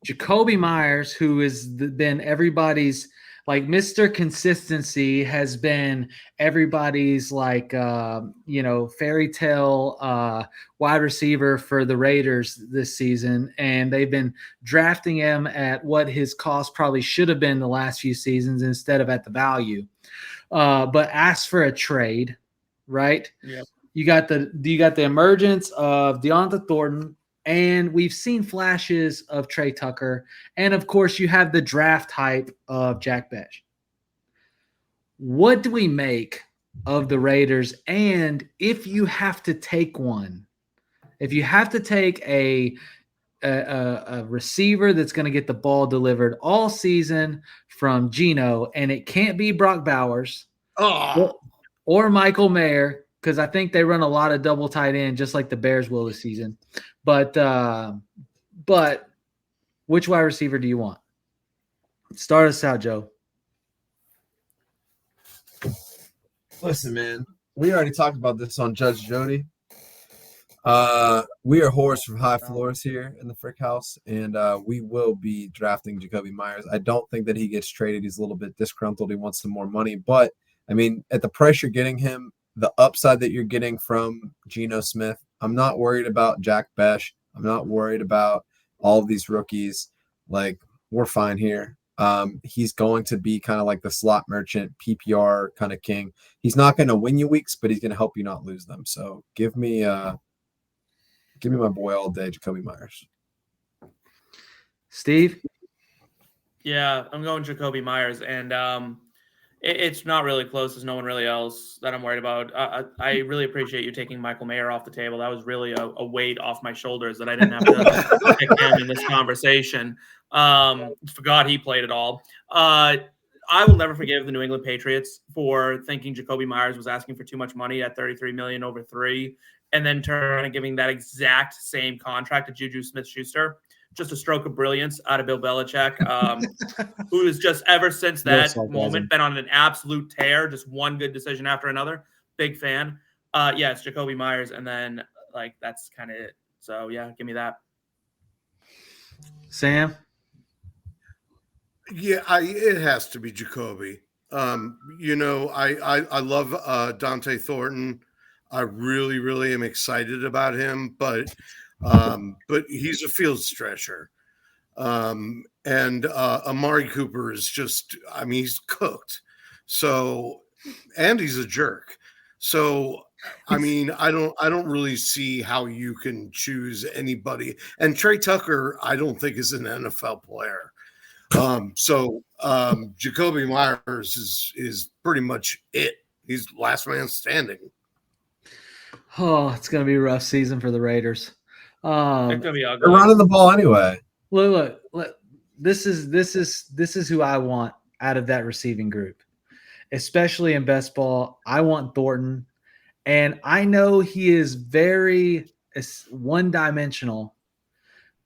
Jacoby Myers, who has been everybody's like Mr. Consistency, has been everybody's like fairy tale wide receiver for the Raiders this season, and they've been drafting him at what his cost probably should have been the last few seasons instead of at the value. But asked for a trade, right? Yep. You got the emergence of Deonte Thornton. And we've seen flashes of Trey Tucker. And, of course, you have the draft hype of Jack Besh. What do we make of the Raiders? And if you have to take one, if you have to take a receiver that's going to get the ball delivered all season from Geno, and it can't be Brock Bowers or Michael Mayer, because I think they run a lot of double tight end, just like the Bears will this season. But which wide receiver do you want? Start us out, Joe. Listen, man, we already talked about this on Judge Jody. We are whores from high floors here in the Frick House, and we will be drafting Jacoby Myers. I don't think that he gets traded. He's a little bit disgruntled. He wants some more money. But, I mean, at the price you're getting him, the upside that you're getting from Geno Smith, I'm not worried about Jack Besh. I'm not worried about all of these rookies. Like, we're fine here. He's going to be kind of like the slot merchant, PPR kind of king. He's not going to win you weeks, but he's going to help you not lose them. So give me my boy all day, Jacoby Myers. Steve? Yeah, I'm going Jacoby Myers, and it's not really close. There's no one really else that I'm worried about. I really appreciate you taking Michael Mayer off the table. That was really a weight off my shoulders that I didn't have to pick him in this conversation. Forgot he played it all. I will never forgive the New England Patriots for thinking Jacoby Myers was asking for too much money at $33 million over 3, and then turning and giving that exact same contract to Juju Smith-Schuster. Just a stroke of brilliance out of Bill Belichick, who has just ever since that moment been on an absolute tear, just one good decision after another. Big fan. Yeah, it's Jacoby Myers, and then that's kind of it. So yeah, give me that. Sam? Yeah, it has to be Jacoby. I love Dont'e Thornton. I really, really am excited about him, but he's a field stretcher. And Amari Cooper is just, he's cooked. So, and he's a jerk. So, I don't really see how you can choose anybody. And Trey Tucker, I don't think is an NFL player. Jacoby Myers is pretty much it. He's last man standing. Oh, it's going to be a rough season for the Raiders. It's going to be ugly. They're running the ball anyway. Look. This is who I want out of that receiving group, especially in best ball. I want Thornton, and I know he is very one-dimensional,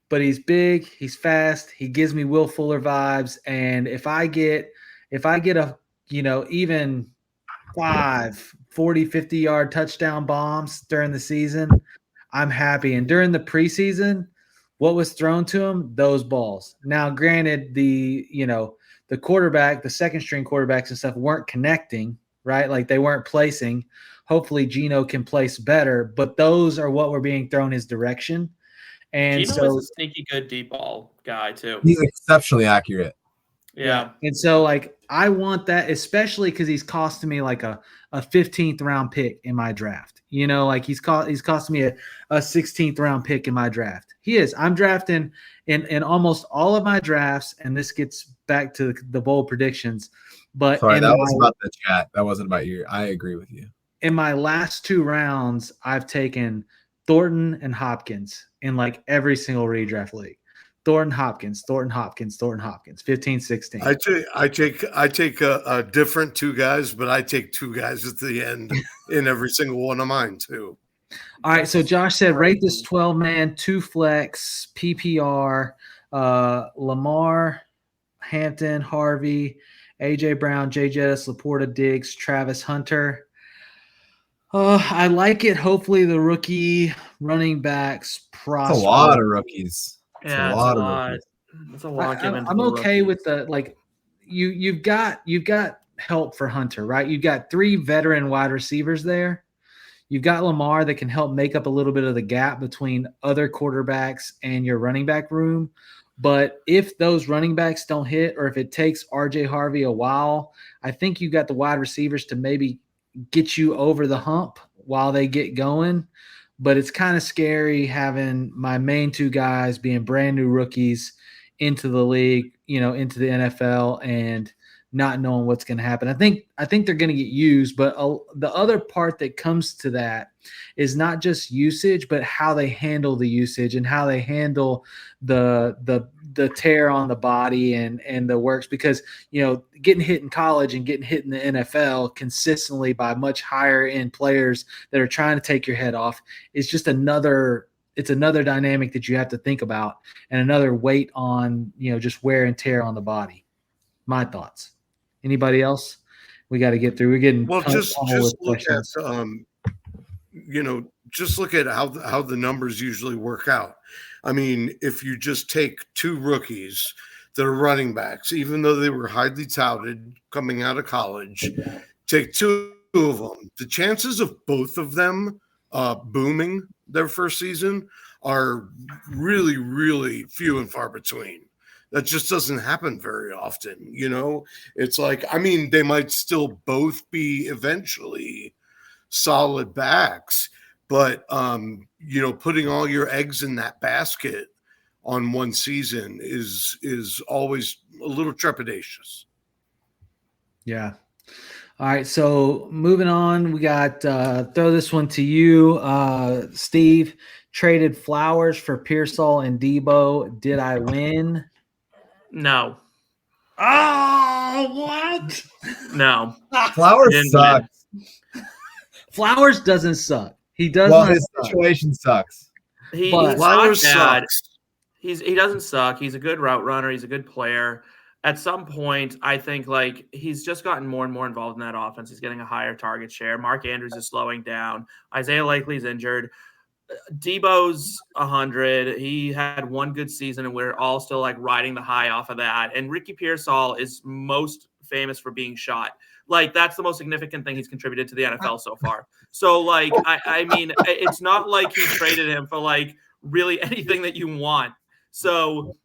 but he's big, he's fast, he gives me Will Fuller vibes. And if I get a even 5 40 50-yard touchdown bombs during the season, I'm happy. And during the preseason, what was thrown to him? Those balls. Now, granted, the quarterback, the second string quarterbacks and stuff weren't connecting, right? Like they weren't placing. Hopefully Geno can place better, but those are what were being thrown his direction. And Geno is a sneaky good deep ball guy too. He's exceptionally accurate. Yeah. And so I want that, especially because he's costing me like a 15th round pick in my draft. He's costing me a 16th round pick in my draft. He is. I'm drafting in almost all of my drafts, and this gets back to the bold predictions. But sorry, that was about the chat. That wasn't about you. I agree with you. In my last 2 rounds, I've taken Thornton and Hopkins in every single redraft league. Thornton Hopkins, 15, 16. I take a different 2 guys, but I take 2 guys at the end in every single one of mine too. All right, so Josh said rate this 12-man, 2 flex, PPR, Lamar, Hampton, Harvey, AJ Brown, Jay Jettis, Laporta, Diggs, Travis Hunter. I like it. Hopefully the rookie running backs prosper. That's a lot of rookies. Yeah, it's a lot. It's a lot. I'm okay with the you've got help for Hunter, right? You've got 3 veteran wide receivers there. You've got Lamar that can help make up a little bit of the gap between other quarterbacks and your running back room. But if those running backs don't hit, or if it takes RJ Harvey a while, I think you got the wide receivers to maybe get you over the hump while they get going. But it's kind of scary having my main 2 guys being brand new rookies into the league, into the NFL, and not knowing what's going to happen. I think they're going to get used, but the other part that comes to that is not just usage, but how they handle the usage and how they handle the tear on the body and the works, because getting hit in college and getting hit in the NFL consistently by much higher end players that are trying to take your head off is just another dynamic that you have to think about, and another weight on just wear and tear on the body. My thoughts. Anybody else? We got to get through. We're getting just look at just look at how the numbers usually work out. If you just take 2 rookies that are running backs, even though they were highly touted coming out of college, take 2 of them. The chances of both of them booming their first season are really, really few and far between. That just doesn't happen very often. It's they might still both be eventually solid backs, but putting all your eggs in that basket on one season is always a little trepidatious. Yeah. All right. So moving on, we got throw this one to you, Steve. Traded Flowers for Pearsall and Debo. Did I win? No. Oh, what? No. Flowers Didn't sucks. Flowers doesn't suck. He does Well, not his suck. situation sucks. He's Flowers not bad. sucks. He doesn't suck. He's a good route runner. He's a good player. At some point, I think like he's just gotten more and more involved in that offense. He's getting a higher target share. Mark Andrews is slowing down. Isaiah Likely's injured. Debo's 100. He had one good season, and we're all still like riding the high off of that. And Ricky Pearsall is most famous for being shot. Like that's the most significant thing he's contributed to the NFL so far. So like, I mean, it's not like he traded him for like really anything that you want. So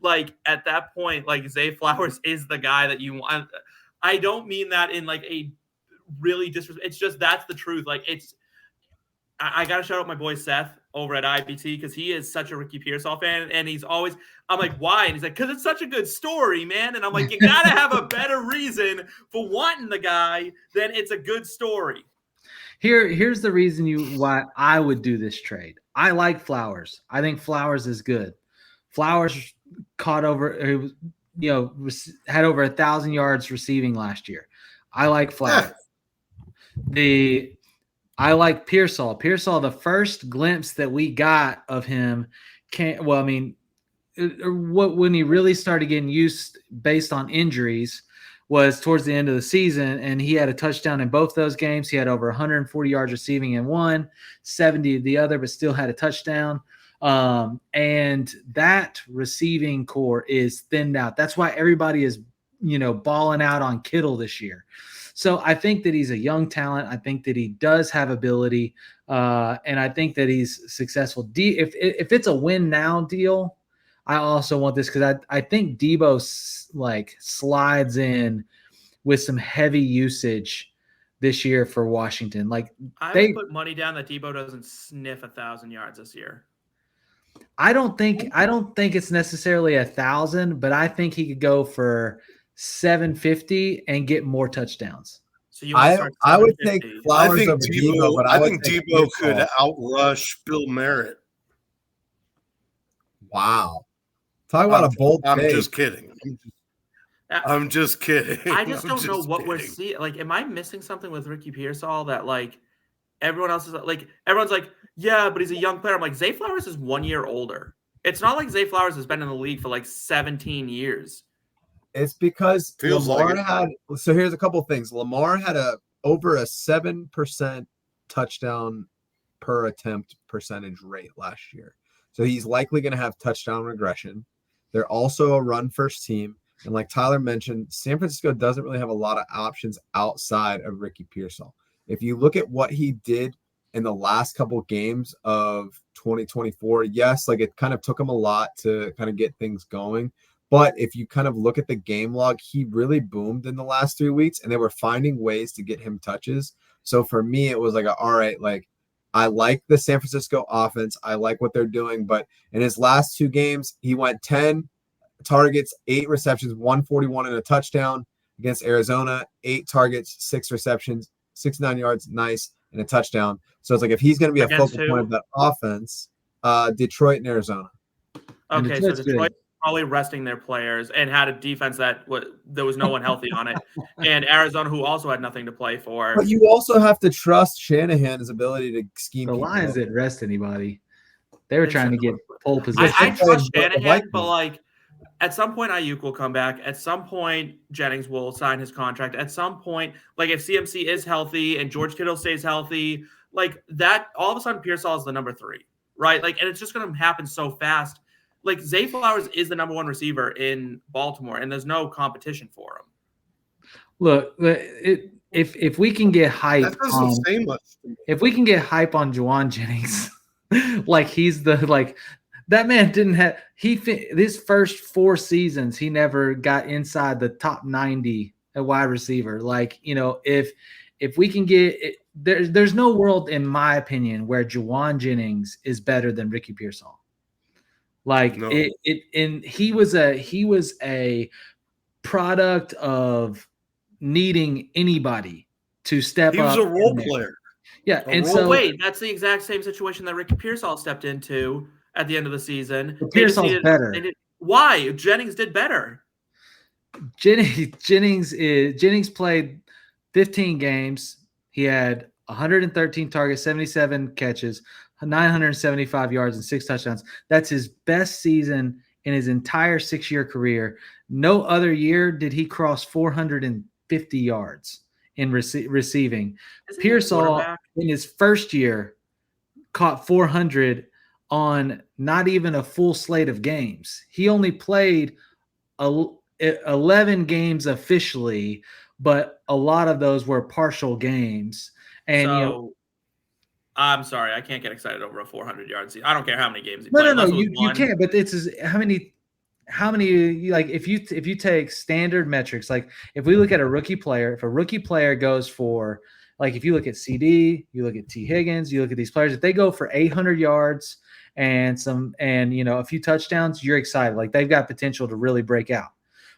like at that point, like Zay Flowers is the guy that you want. I don't mean that in like a really disrespect. It's just, that's the truth. Like I got to shout out my boy Seth over at IBT because he is such a Ricky Pearsall fan. And he's always, I'm like, why? And he's like, because it's such a good story, man. And I'm like, you got to have a better reason for wanting the guy than it's a good story. Here's the reason why I would do this trade. I like Flowers. I think Flowers is good. Flowers had over 1,000 yards receiving last year. I like Flowers. I like Pearsall. Pearsall, the first glimpse that we got of him when he really started getting used based on injuries was towards the end of the season, and he had a touchdown in both those games. He had over 140 yards receiving in one, 70 in the other, but still had a touchdown. And that receiving core is thinned out. That's why everybody is, balling out on Kittle this year. So I think that he's a young talent. I think that he does have ability, and I think that he's successful. If it's a win now deal, I also want this because I think Debo slides in with some heavy usage this year for Washington. Like I would put money down that Debo doesn't sniff 1,000 yards this year. I don't think it's necessarily 1,000, but I think he could go for 750 and get more touchdowns. So I would take Flowers over Debo, but I think Debo could outrush Bill Merritt. Wow. Talk about a bold I'm take. just kidding. I'm just kidding. I just don't know what we're seeing. Like, am I missing something with Ricky Pearsall that like everyone else is like, everyone's like, yeah, but he's a young player. I'm like, Zay Flowers is 1 year older. It's not like Zay Flowers has been in the league for like 17 years. It's because Feels Lamar like had – so here's a couple things. Lamar had over a 7% touchdown per attempt percentage rate last year. So he's likely going to have touchdown regression. They're also a run-first team. And like Tyler mentioned, San Francisco doesn't really have a lot of options outside of Ricky Pearsall. If you look at what he did in the last couple games of 2024, yes, like it kind of took him a lot to kind of get things going. But if you kind of look at the game log, he really boomed in the last 3 weeks, and they were finding ways to get him touches. So for me, it was like, all right, like I like the San Francisco offense. I like what they're doing. But in his last 2 games, he went 10 targets, 8 receptions, 141 and a touchdown. Against Arizona, 8 targets, 6 receptions, 69 yards, nice, and a touchdown. So it's like if he's going to be a focal point of that offense, Detroit and Arizona. Okay, so Detroit probably resting their players and had a defense that there was no one healthy on it, and Arizona who also had nothing to play for. But you also have to trust Shanahan's ability to scheme. The Lions didn't rest anybody. They were trying to get pole position. I trust Shanahan, but like at some point Ayuk will come back. At some point Jennings will sign his contract. At some point, like if CMC is healthy and George Kittle stays healthy, like that, all of a sudden Pearsall is the number 3, right? Like, and it's just going to happen so fast. Like Zay Flowers is the number 1 receiver in Baltimore, and there's no competition for him. Look, if we can get hype, that doesn't say much. If we can get hype on Juwan Jennings, like he's that man didn't have his first 4 seasons he never got inside the top 90 at wide receiver. Like if we can get it, there's no world in my opinion where Juwan Jennings is better than Ricky Pearsall. Like No. and he was a product of needing anybody to step He was up. a role player. Yeah, and role so Wait, that's the exact same situation that Ricky Pearsall stepped into at the end of the season. Pearsall's better. Why? Jennings did better. Jennings played 15 games. He had 113 targets, 77 catches, 975 yards, and 6 touchdowns. That's his best season in his entire 6-year career. No other year did he cross 450 yards in receiving. Pearsall, in his first year, caught 400 on not even a full slate of games. He only played 11 games officially, but a lot of those were partial games. And so, I'm sorry, I can't get excited over a 400-yard season. I don't care how many games he played. No, you can't. But it's how many like if you take standard metrics, like if we look at a rookie player, if a rookie player goes for, like if you look at CD, you look at T. Higgins, you look at these players, if they go for 800 yards and a few touchdowns, you're excited. Like they've got potential to really break out,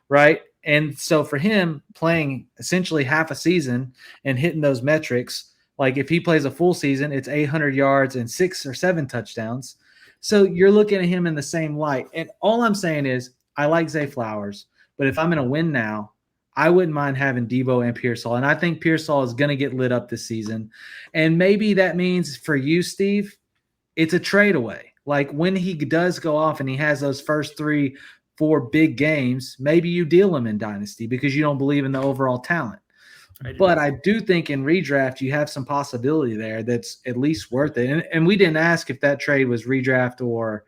right? And so for him playing essentially half a season and hitting those metrics, like if he plays a full season, it's 800 yards and 6 or 7 touchdowns. So you're looking at him in the same light. And all I'm saying is I like Zay Flowers, but if I'm going to win now, I wouldn't mind having Debo and Pearsall. And I think Pearsall is going to get lit up this season. And maybe that means for you, Steve, it's a trade away. Like when he does go off and he has those first 3-4 big games, maybe you deal him in Dynasty because you don't believe in the overall talent. But I do think in redraft you have some possibility there that's at least worth it. And we didn't ask if that trade was redraft or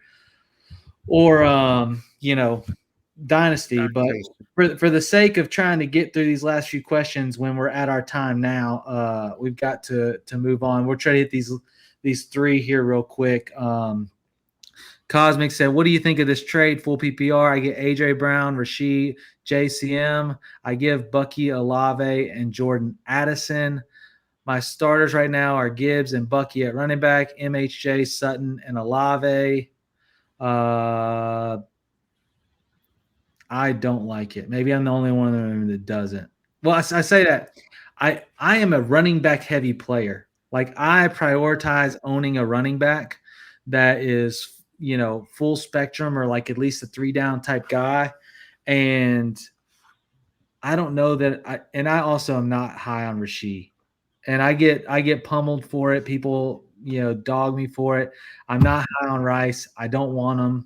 Dynasty. But for the sake of trying to get through these last few questions when we're at our time now, we've got to move on. We'll try to hit these 3 here real quick. Cosmic said, what do you think of this trade? Full PPR. I get AJ Brown, Rashid, JCM. I give Bucky Olave and Jordan Addison. My starters right now are Gibbs and Bucky at running back, MHJ, Sutton, and Olave. I don't like it. Maybe I'm the only one of them that doesn't. Well, I say that. I am a running back heavy player. Like I prioritize owning a running back that is – full spectrum or like at least a 3-down type guy. And I don't know that I also am not high on Rashid. And I get pummeled for it. People, dog me for it. I'm not high on Rice. I don't want him.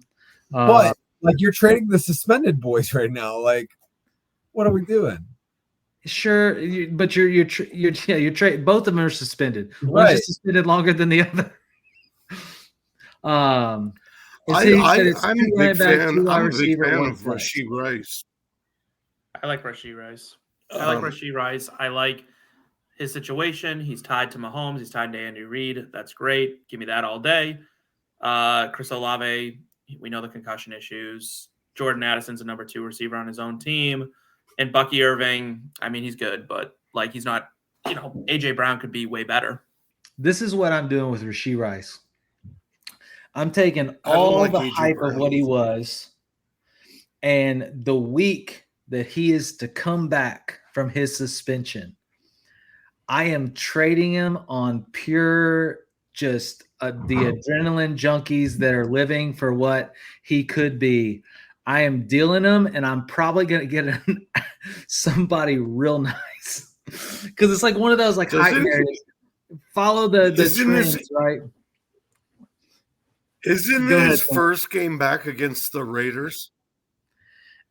But like you're trading the suspended boys right now. Like, what are we doing? Sure, but you're trading. Both of them are suspended. Right. One's suspended longer than the other. I'm a big fan of Rashid Rice. I like Rashid Rice. I like his situation. He's tied to Mahomes. He's tied to Andy Reid. That's great. Give me that all day. Chris Olave, we know the concussion issues. Jordan Addison's a number 2 receiver on his own team. And Bucky Irving, I mean, he's good, but like he's not, AJ Brown could be way better. This is what I'm doing with Rashid Rice. I'm taking all the hype of what he was and the week that he is to come back from his suspension. I am trading him on pure just the adrenaline junkies that are living for what he could be. I am dealing him, and I'm probably going to get somebody real nice because it's like one of those like hype narratives. Follow the trends, right? Isn't it his first game back against the Raiders?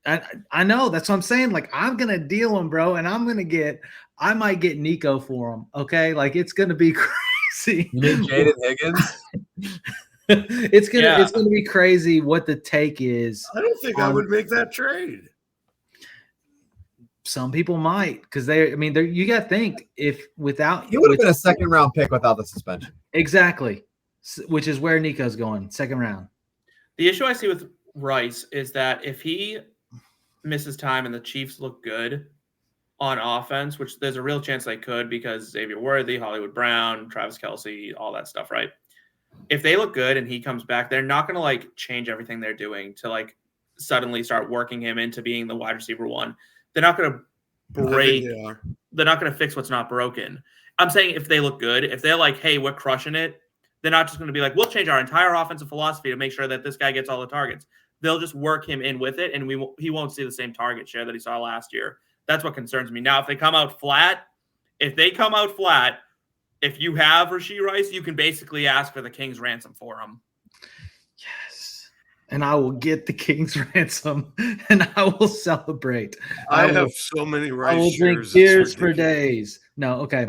I know. That's what I'm saying. Like, I'm going to deal him, bro, and I might get Nico for him, okay? Like, it's going to be crazy. You mean Jaden Higgins? It's gonna be crazy what the take is. I don't think I would make that trade. Some people might because you got to think if without he would have been a 2nd round pick without the suspension. Exactly, which is where Nico's going 2nd round. The issue I see with Rice is that if he misses time and the Chiefs look good on offense, which there's a real chance they could because Xavier Worthy, Hollywood Brown, Travis Kelce, all that stuff, right? if they look good and he comes back, they're not going to like change everything they're doing to like suddenly start working him into being the wide receiver one. They're not going to break. They're not going to fix what's not broken. I'm saying if they look good, if they're like, hey, we're crushing it, they're not just going to be like, we'll change our entire offensive philosophy to make sure that this guy gets all the targets. They'll just work him in with it, and he won't see the same target share that he saw last year. That's what concerns me. Now, if they come out flat, if you have Rashee Rice, you can basically ask for the king's ransom for him. Yes. And I will get the king's ransom, and I will celebrate. I have so many Rice I will drink beers for days. No, okay.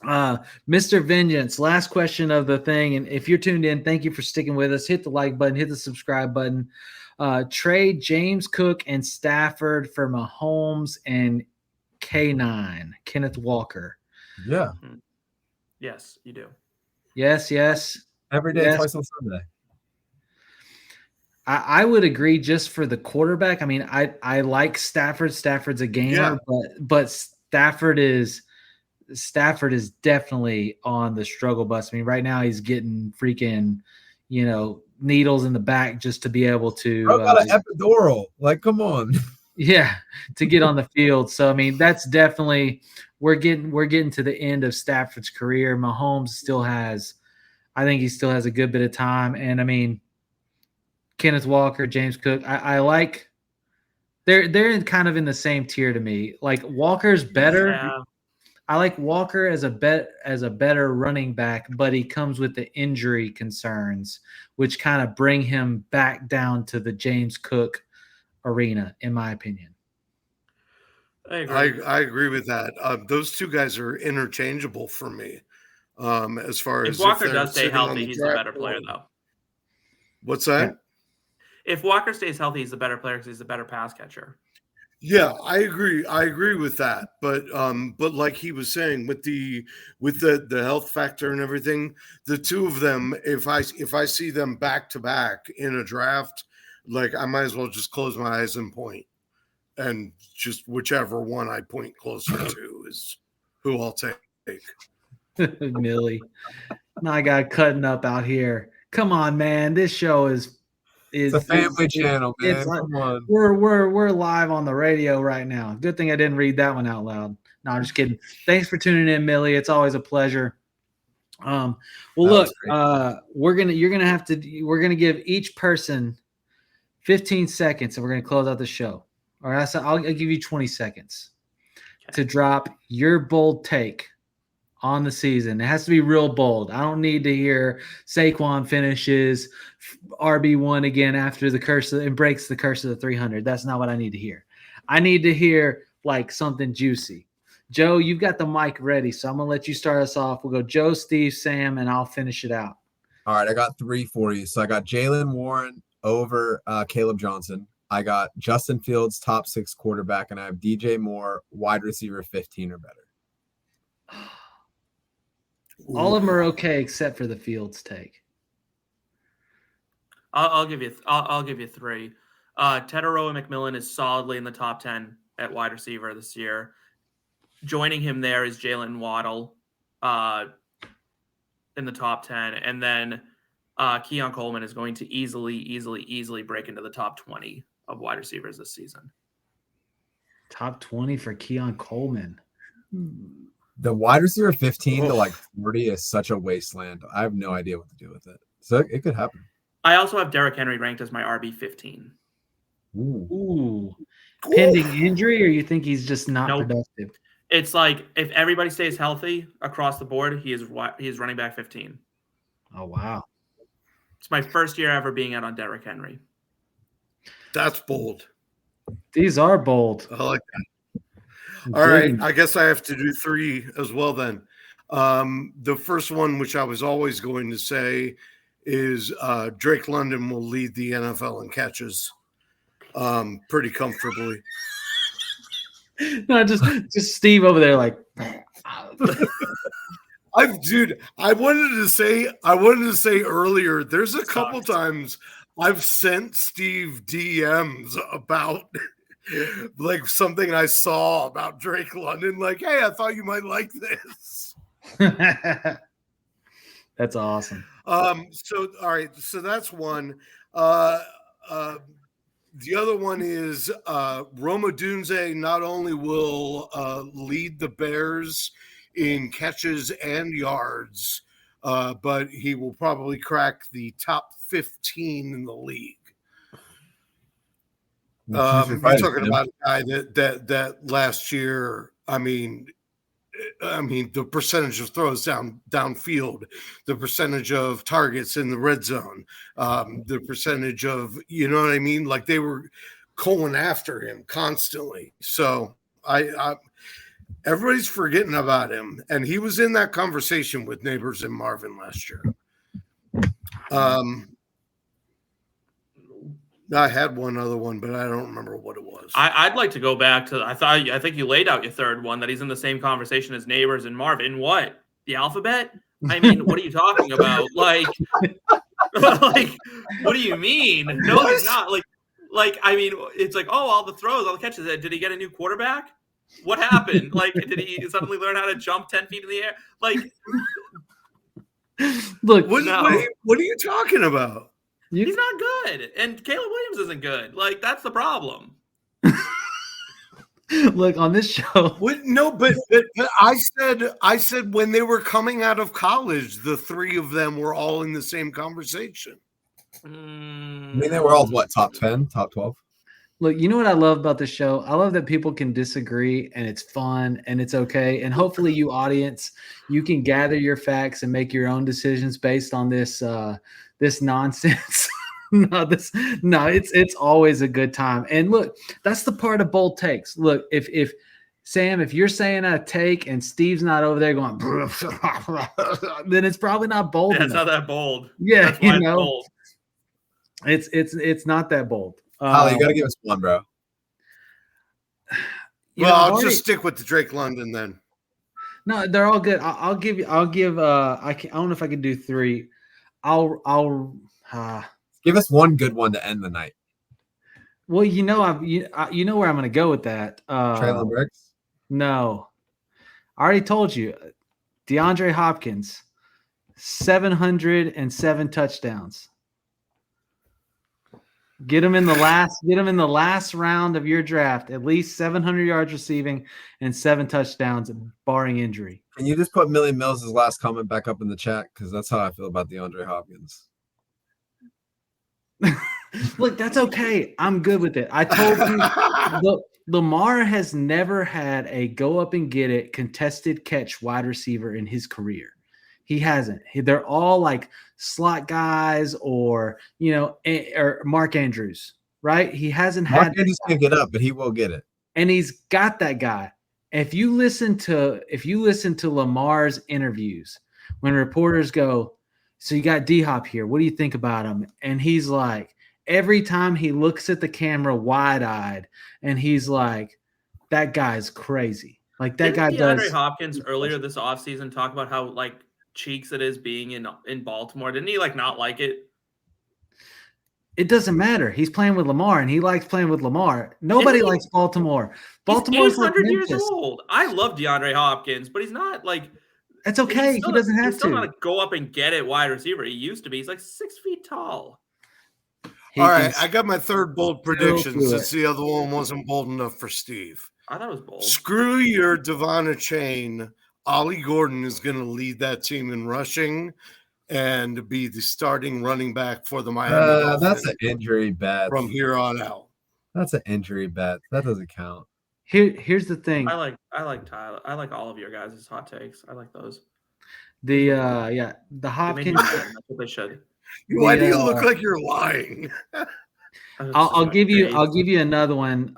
Mr. Vengeance, last question of the thing. And if you're tuned in, thank you for sticking with us. Hit the like button, hit the subscribe button. Trade James Cook and Stafford for Mahomes and K9, Kenneth Walker. Yeah. Yes, you do. Yes. Every day, twice on Sunday. I would agree just for the quarterback. I mean, I like Stafford. Stafford's a gamer, but Stafford is definitely on the struggle bus. I mean, right now he's getting freaking, needles in the back just to be able to. Bro got an epidural. Like, come on. Yeah, to get on the field. So I mean, that's definitely we're getting to the end of Stafford's career. Mahomes I think he still has a good bit of time. And I mean, Kenneth Walker, James Cook, I like. They're kind of in the same tier to me. Like Walker's better. Yeah. I like Walker as a better running back, but he comes with the injury concerns, which kind of bring him back down to the James Cook arena, in my opinion. I agree with that. Those two guys are interchangeable for me. As far as if Walker does stay healthy, he's the better player, though. What's that? If Walker stays healthy, he's the better player because he's the better pass catcher. Yeah, I agree. I agree with that. But like he was saying, with the health factor and everything, the two of them, if I see them back to back in a draft, like I might as well just close my eyes and point, and just whichever one I point closer to is who I'll take. Millie, my guy cutting up out here. Come on, man. This show is it's a family channel, man. Come on. We're live on the radio right now. Good thing I didn't read that one out loud. No, I'm just kidding. Thanks for tuning in, Millie. It's always a pleasure. Well, look, we're gonna give each person 15 seconds, and we're gonna close out the show. All right, so I'll give you 20 seconds to drop your bold take on the season. It has to be real bold. I don't need to hear Saquon finishes RB1 again after the curse and breaks the curse of the 300. That's not what I need to hear. I need to hear like something juicy. Joe, you've got the mic ready, so I'm going to let you start us off. We'll go Joe, Steve, Sam, and I'll finish it out. All right, I got 3 for you. So I got Jaylen Warren over Caleb Johnson. I got Justin Fields, top 6 quarterback, and I have DJ Moore, wide receiver 15 or better. All of them are okay except for the Fields take. I'll give you 3. Teteroa McMillan is solidly in the top 10 at wide receiver this year. Joining him there is Jalen Waddle in the top 10. And then Keon Coleman is going to easily break into the top 20 of wide receivers this season. Top 20 for Keon Coleman. The wide receiver 15 to like 40 is such a wasteland. I have no idea what to do with it. So it could happen. I also have Derrick Henry ranked as my RB 15. Ooh. Pending injury, or you think he's just not productive? It's like if everybody stays healthy across the board, he is running back 15. Oh, wow. It's my first year ever being out on Derrick Henry. That's bold. These are bold. I like that. All right, I guess I have to do 3 as well then. The first one, which I was always going to say, is Drake London will lead the NFL in catches pretty comfortably. No, just Steve over there like. I wanted to say earlier, there's a couple times I've sent Steve DMs about like something I saw about Drake London, like, hey, I thought you might like this. That's awesome. So all right, so that's one. The other one is Rome Odunze not only will lead the Bears in catches and yards, but he will probably crack the top 15 in the league. You're talking about a guy that last year, I mean, the percentage of throws downfield, the percentage of targets in the red zone, the percentage of, you know what I mean? Like they were going after him constantly. So I everybody's forgetting about him. And he was in that conversation with Neighbors and Marvin last year. I had one other one, but I don't remember what it was. I'd like to go back to. I think you laid out your third one, that he's in the same conversation as Neighbors and Marvin. What? The alphabet? I mean, what are you talking about? Like, what do you mean? No, he's not. I mean, it's like, oh, all the throws, all the catches. Did he get a new quarterback? What happened? Like, did he suddenly learn how to jump 10 feet in the air? Like, look, what are you talking about? He's not good, and Caleb Williams isn't good. Like, that's the problem. Look, on this show. But I said when they were coming out of college, the three of them were all in the same conversation. I mean, they were all top 10, top 12. Look, you know what I love about the show? I love that people can disagree and it's fun and it's okay. And hopefully you audience, you can gather your facts and make your own decisions based on this this nonsense. It's always a good time. And look, that's the part of bold takes. Look, if Sam, if you're saying a take and Steve's not over there going, then it's probably not bold. Yeah, it's not that bold. Yeah, that's why it's bold. It's not that bold. Holly, you got to give us one, bro. I'll just stick with the Drake London then. No, they're all good. I don't know if I can do three. I'll give us one good one to end the night. Well, you know where I'm going to go with that. Traylon Burks? No, I already told you. DeAndre Hopkins, 707 touchdowns. Get him in the last round of your draft. At least 700 yards receiving and 7 touchdowns, barring injury. Can you just put Millie Mills' last comment back up in the chat? Because that's how I feel about DeAndre Hopkins. Look, that's okay. I'm good with it. I told you, Lamar has never had a go up and get it contested catch wide receiver in his career. He hasn't. They're all like slot guys or Mark Andrews, right? He hasn't had. Mark Andrews can't get up, but he will get it. And he's got that guy. If you listen to Lamar's interviews, when reporters go, so you got D-Hop here, what do you think about him? And he's like, every time he looks at the camera wide-eyed, and he's like, that guy's crazy. Like that guy does. DeAndre Hopkins earlier this offseason talk about how cheeks it is being in Baltimore. Didn't he not like it? It doesn't matter. He's playing with Lamar, and he likes playing with Lamar. Nobody likes Baltimore. Baltimore's 800 years old. I love DeAndre Hopkins, but he's not That's okay. He doesn't have to. He's still not go up and get it wide receiver. He used to be. He's 6 feet tall. All right, I got my third bold prediction since the other one wasn't bold enough for Steve. I thought it was bold. Screw your Devon Chain. Ollie Gordon is going to lead that team in rushing and be the starting running back for the Miami Dolphins. That's an injury bet. From here on out. That's an injury bet. That doesn't count. Here's the thing. I like Tyler. I like all of your guys' hot takes. I like those. The Hopkins. That's what they should. Why do you look like you're lying? I'll give you another one.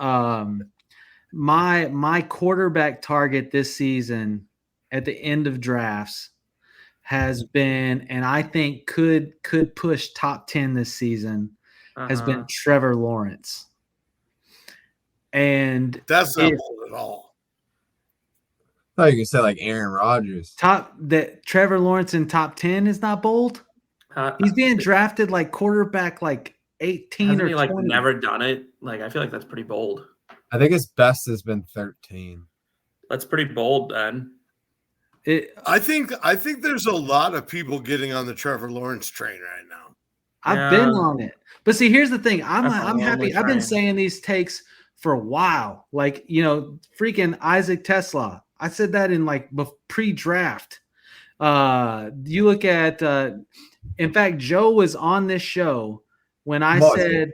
My quarterback target this season at the end of drafts has been, and I think could push top 10 this season, has been Trevor Lawrence. And that's not bold at all. I thought you could say Aaron Rodgers. Trevor Lawrence in top 10 is not bold. He's being drafted quarterback 18 Hasn't or he 20. Never done it. I feel like that's pretty bold. I think his best has been 13. That's pretty bold then. I think there's a lot of people getting on the Trevor Lawrence train right now. I've been on it. But see, here's the thing. I'm happy. I've been saying these takes for a while. Like, freaking Isaac Tesla. I said that in like pre-draft. You look at in fact, Joe was on this show when I said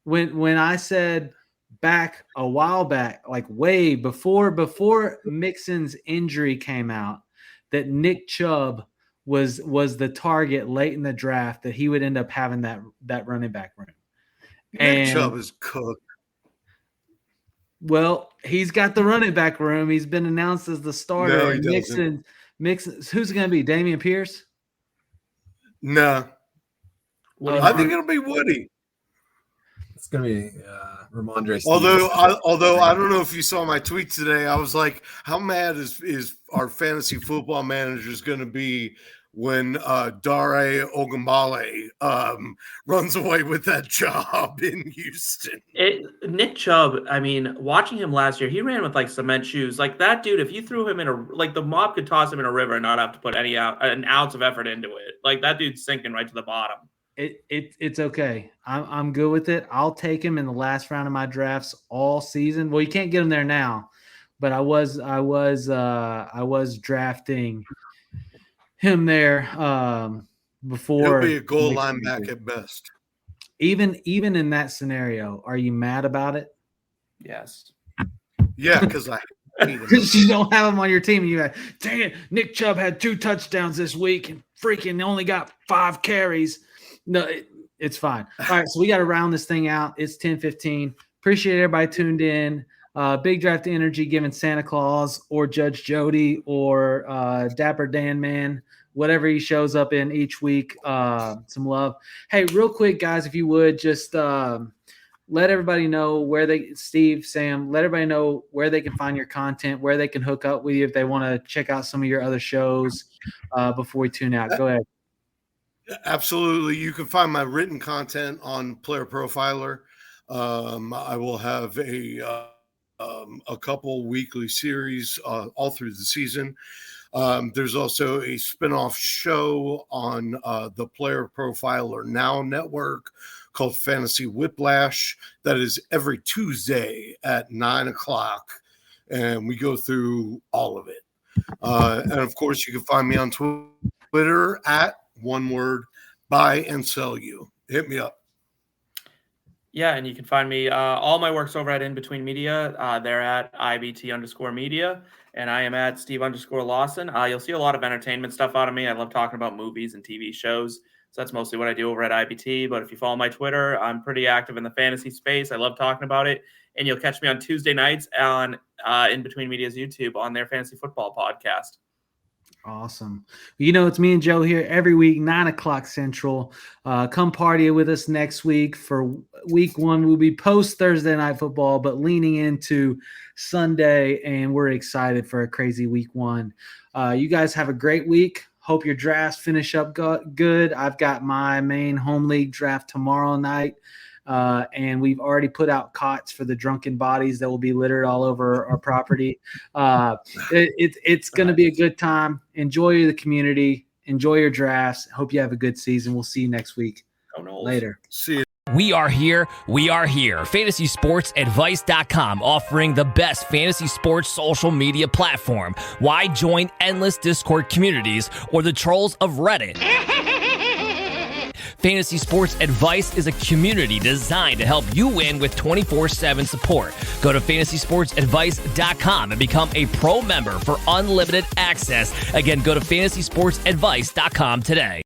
when I said back a while back, like way before Mixon's injury came out, that Nick Chubb was the target late in the draft, that he would end up having that running back room. Nick Chubb is cooked. Well, he's got the running back room. He's been announced as the starter. No, he doesn't. Mixon, who's it going to be? Dameon Pierce? No. I think it'll be Woody. It's going to be Ramondre Stevenson. Although I don't know if you saw my tweet today, I was like, how mad is our fantasy football managers going to be when Dare Ogunbowale runs away with that job in Houston? Nick Chubb, I mean, watching him last year, he ran with like cement shoes. Like that dude, if you threw him in the mob could toss him in a river and not have to put an ounce of effort into it. Like that dude's sinking right to the bottom. It's okay. I'm good with it. I'll take him in the last round of my drafts all season. Well, you can't get him there now, but I was drafting him there before. He'll be a goal line back at best. Even in that scenario, are you mad about it? Yes. Yeah, because I hate him. Because you don't have him on your team. And you're like, dang it, Nick Chubb had 2 touchdowns this week and freaking only got 5 carries. No, it's fine. All right, so we got to round this thing out. It's 10:15. Appreciate everybody tuned in. Big Draft Energy giving Santa Claus or Judge Jody or Dapper Dan Man, whatever he shows up in each week, some love. Hey, real quick, guys, if you would just let everybody know where Sam, let everybody know where they can find your content, where they can hook up with you if they want to check out some of your other shows before we tune out. Go ahead. Absolutely. You can find my written content on Player Profiler. I will have a couple weekly series all through the season. There's also a spinoff show on the Player Profiler Now network called Fantasy Whiplash. That is every Tuesday at 9:00, and we go through all of it. And of course, you can find me on Twitter at one word, buy and sell you. Hit me up. Yeah, and you can find me. All my work's over at In Between Media. They're at IBT_media, and I am at Steve_Lawson. You'll see a lot of entertainment stuff out of me. I love talking about movies and TV shows, so that's mostly what I do over at IBT. But if you follow my Twitter, I'm pretty active in the fantasy space. I love talking about it, and you'll catch me on Tuesday nights on In Between Media's YouTube on their fantasy football podcast. Awesome. It's me and Joe here every week, 9:00 Central. Come party with us next week. For week 1, we'll be post Thursday Night Football, but leaning into Sunday, and we're excited for a crazy week 1. You guys have a great week. Hope your drafts finish up good. I've got my main home league draft tomorrow night. And we've already put out cots for the drunken bodies that will be littered all over our property. It's going to be a good time. Enjoy the community. Enjoy your drafts. Hope you have a good season. We'll see you next week. Later. See you. We are here. FantasySportsAdvice.com, offering the best fantasy sports social media platform. Why join endless Discord communities or the trolls of Reddit? Fantasy Sports Advice is a community designed to help you win with 24/7 support. Go to FantasySportsAdvice.com and become a pro member for unlimited access. Again, go to FantasySportsAdvice.com today.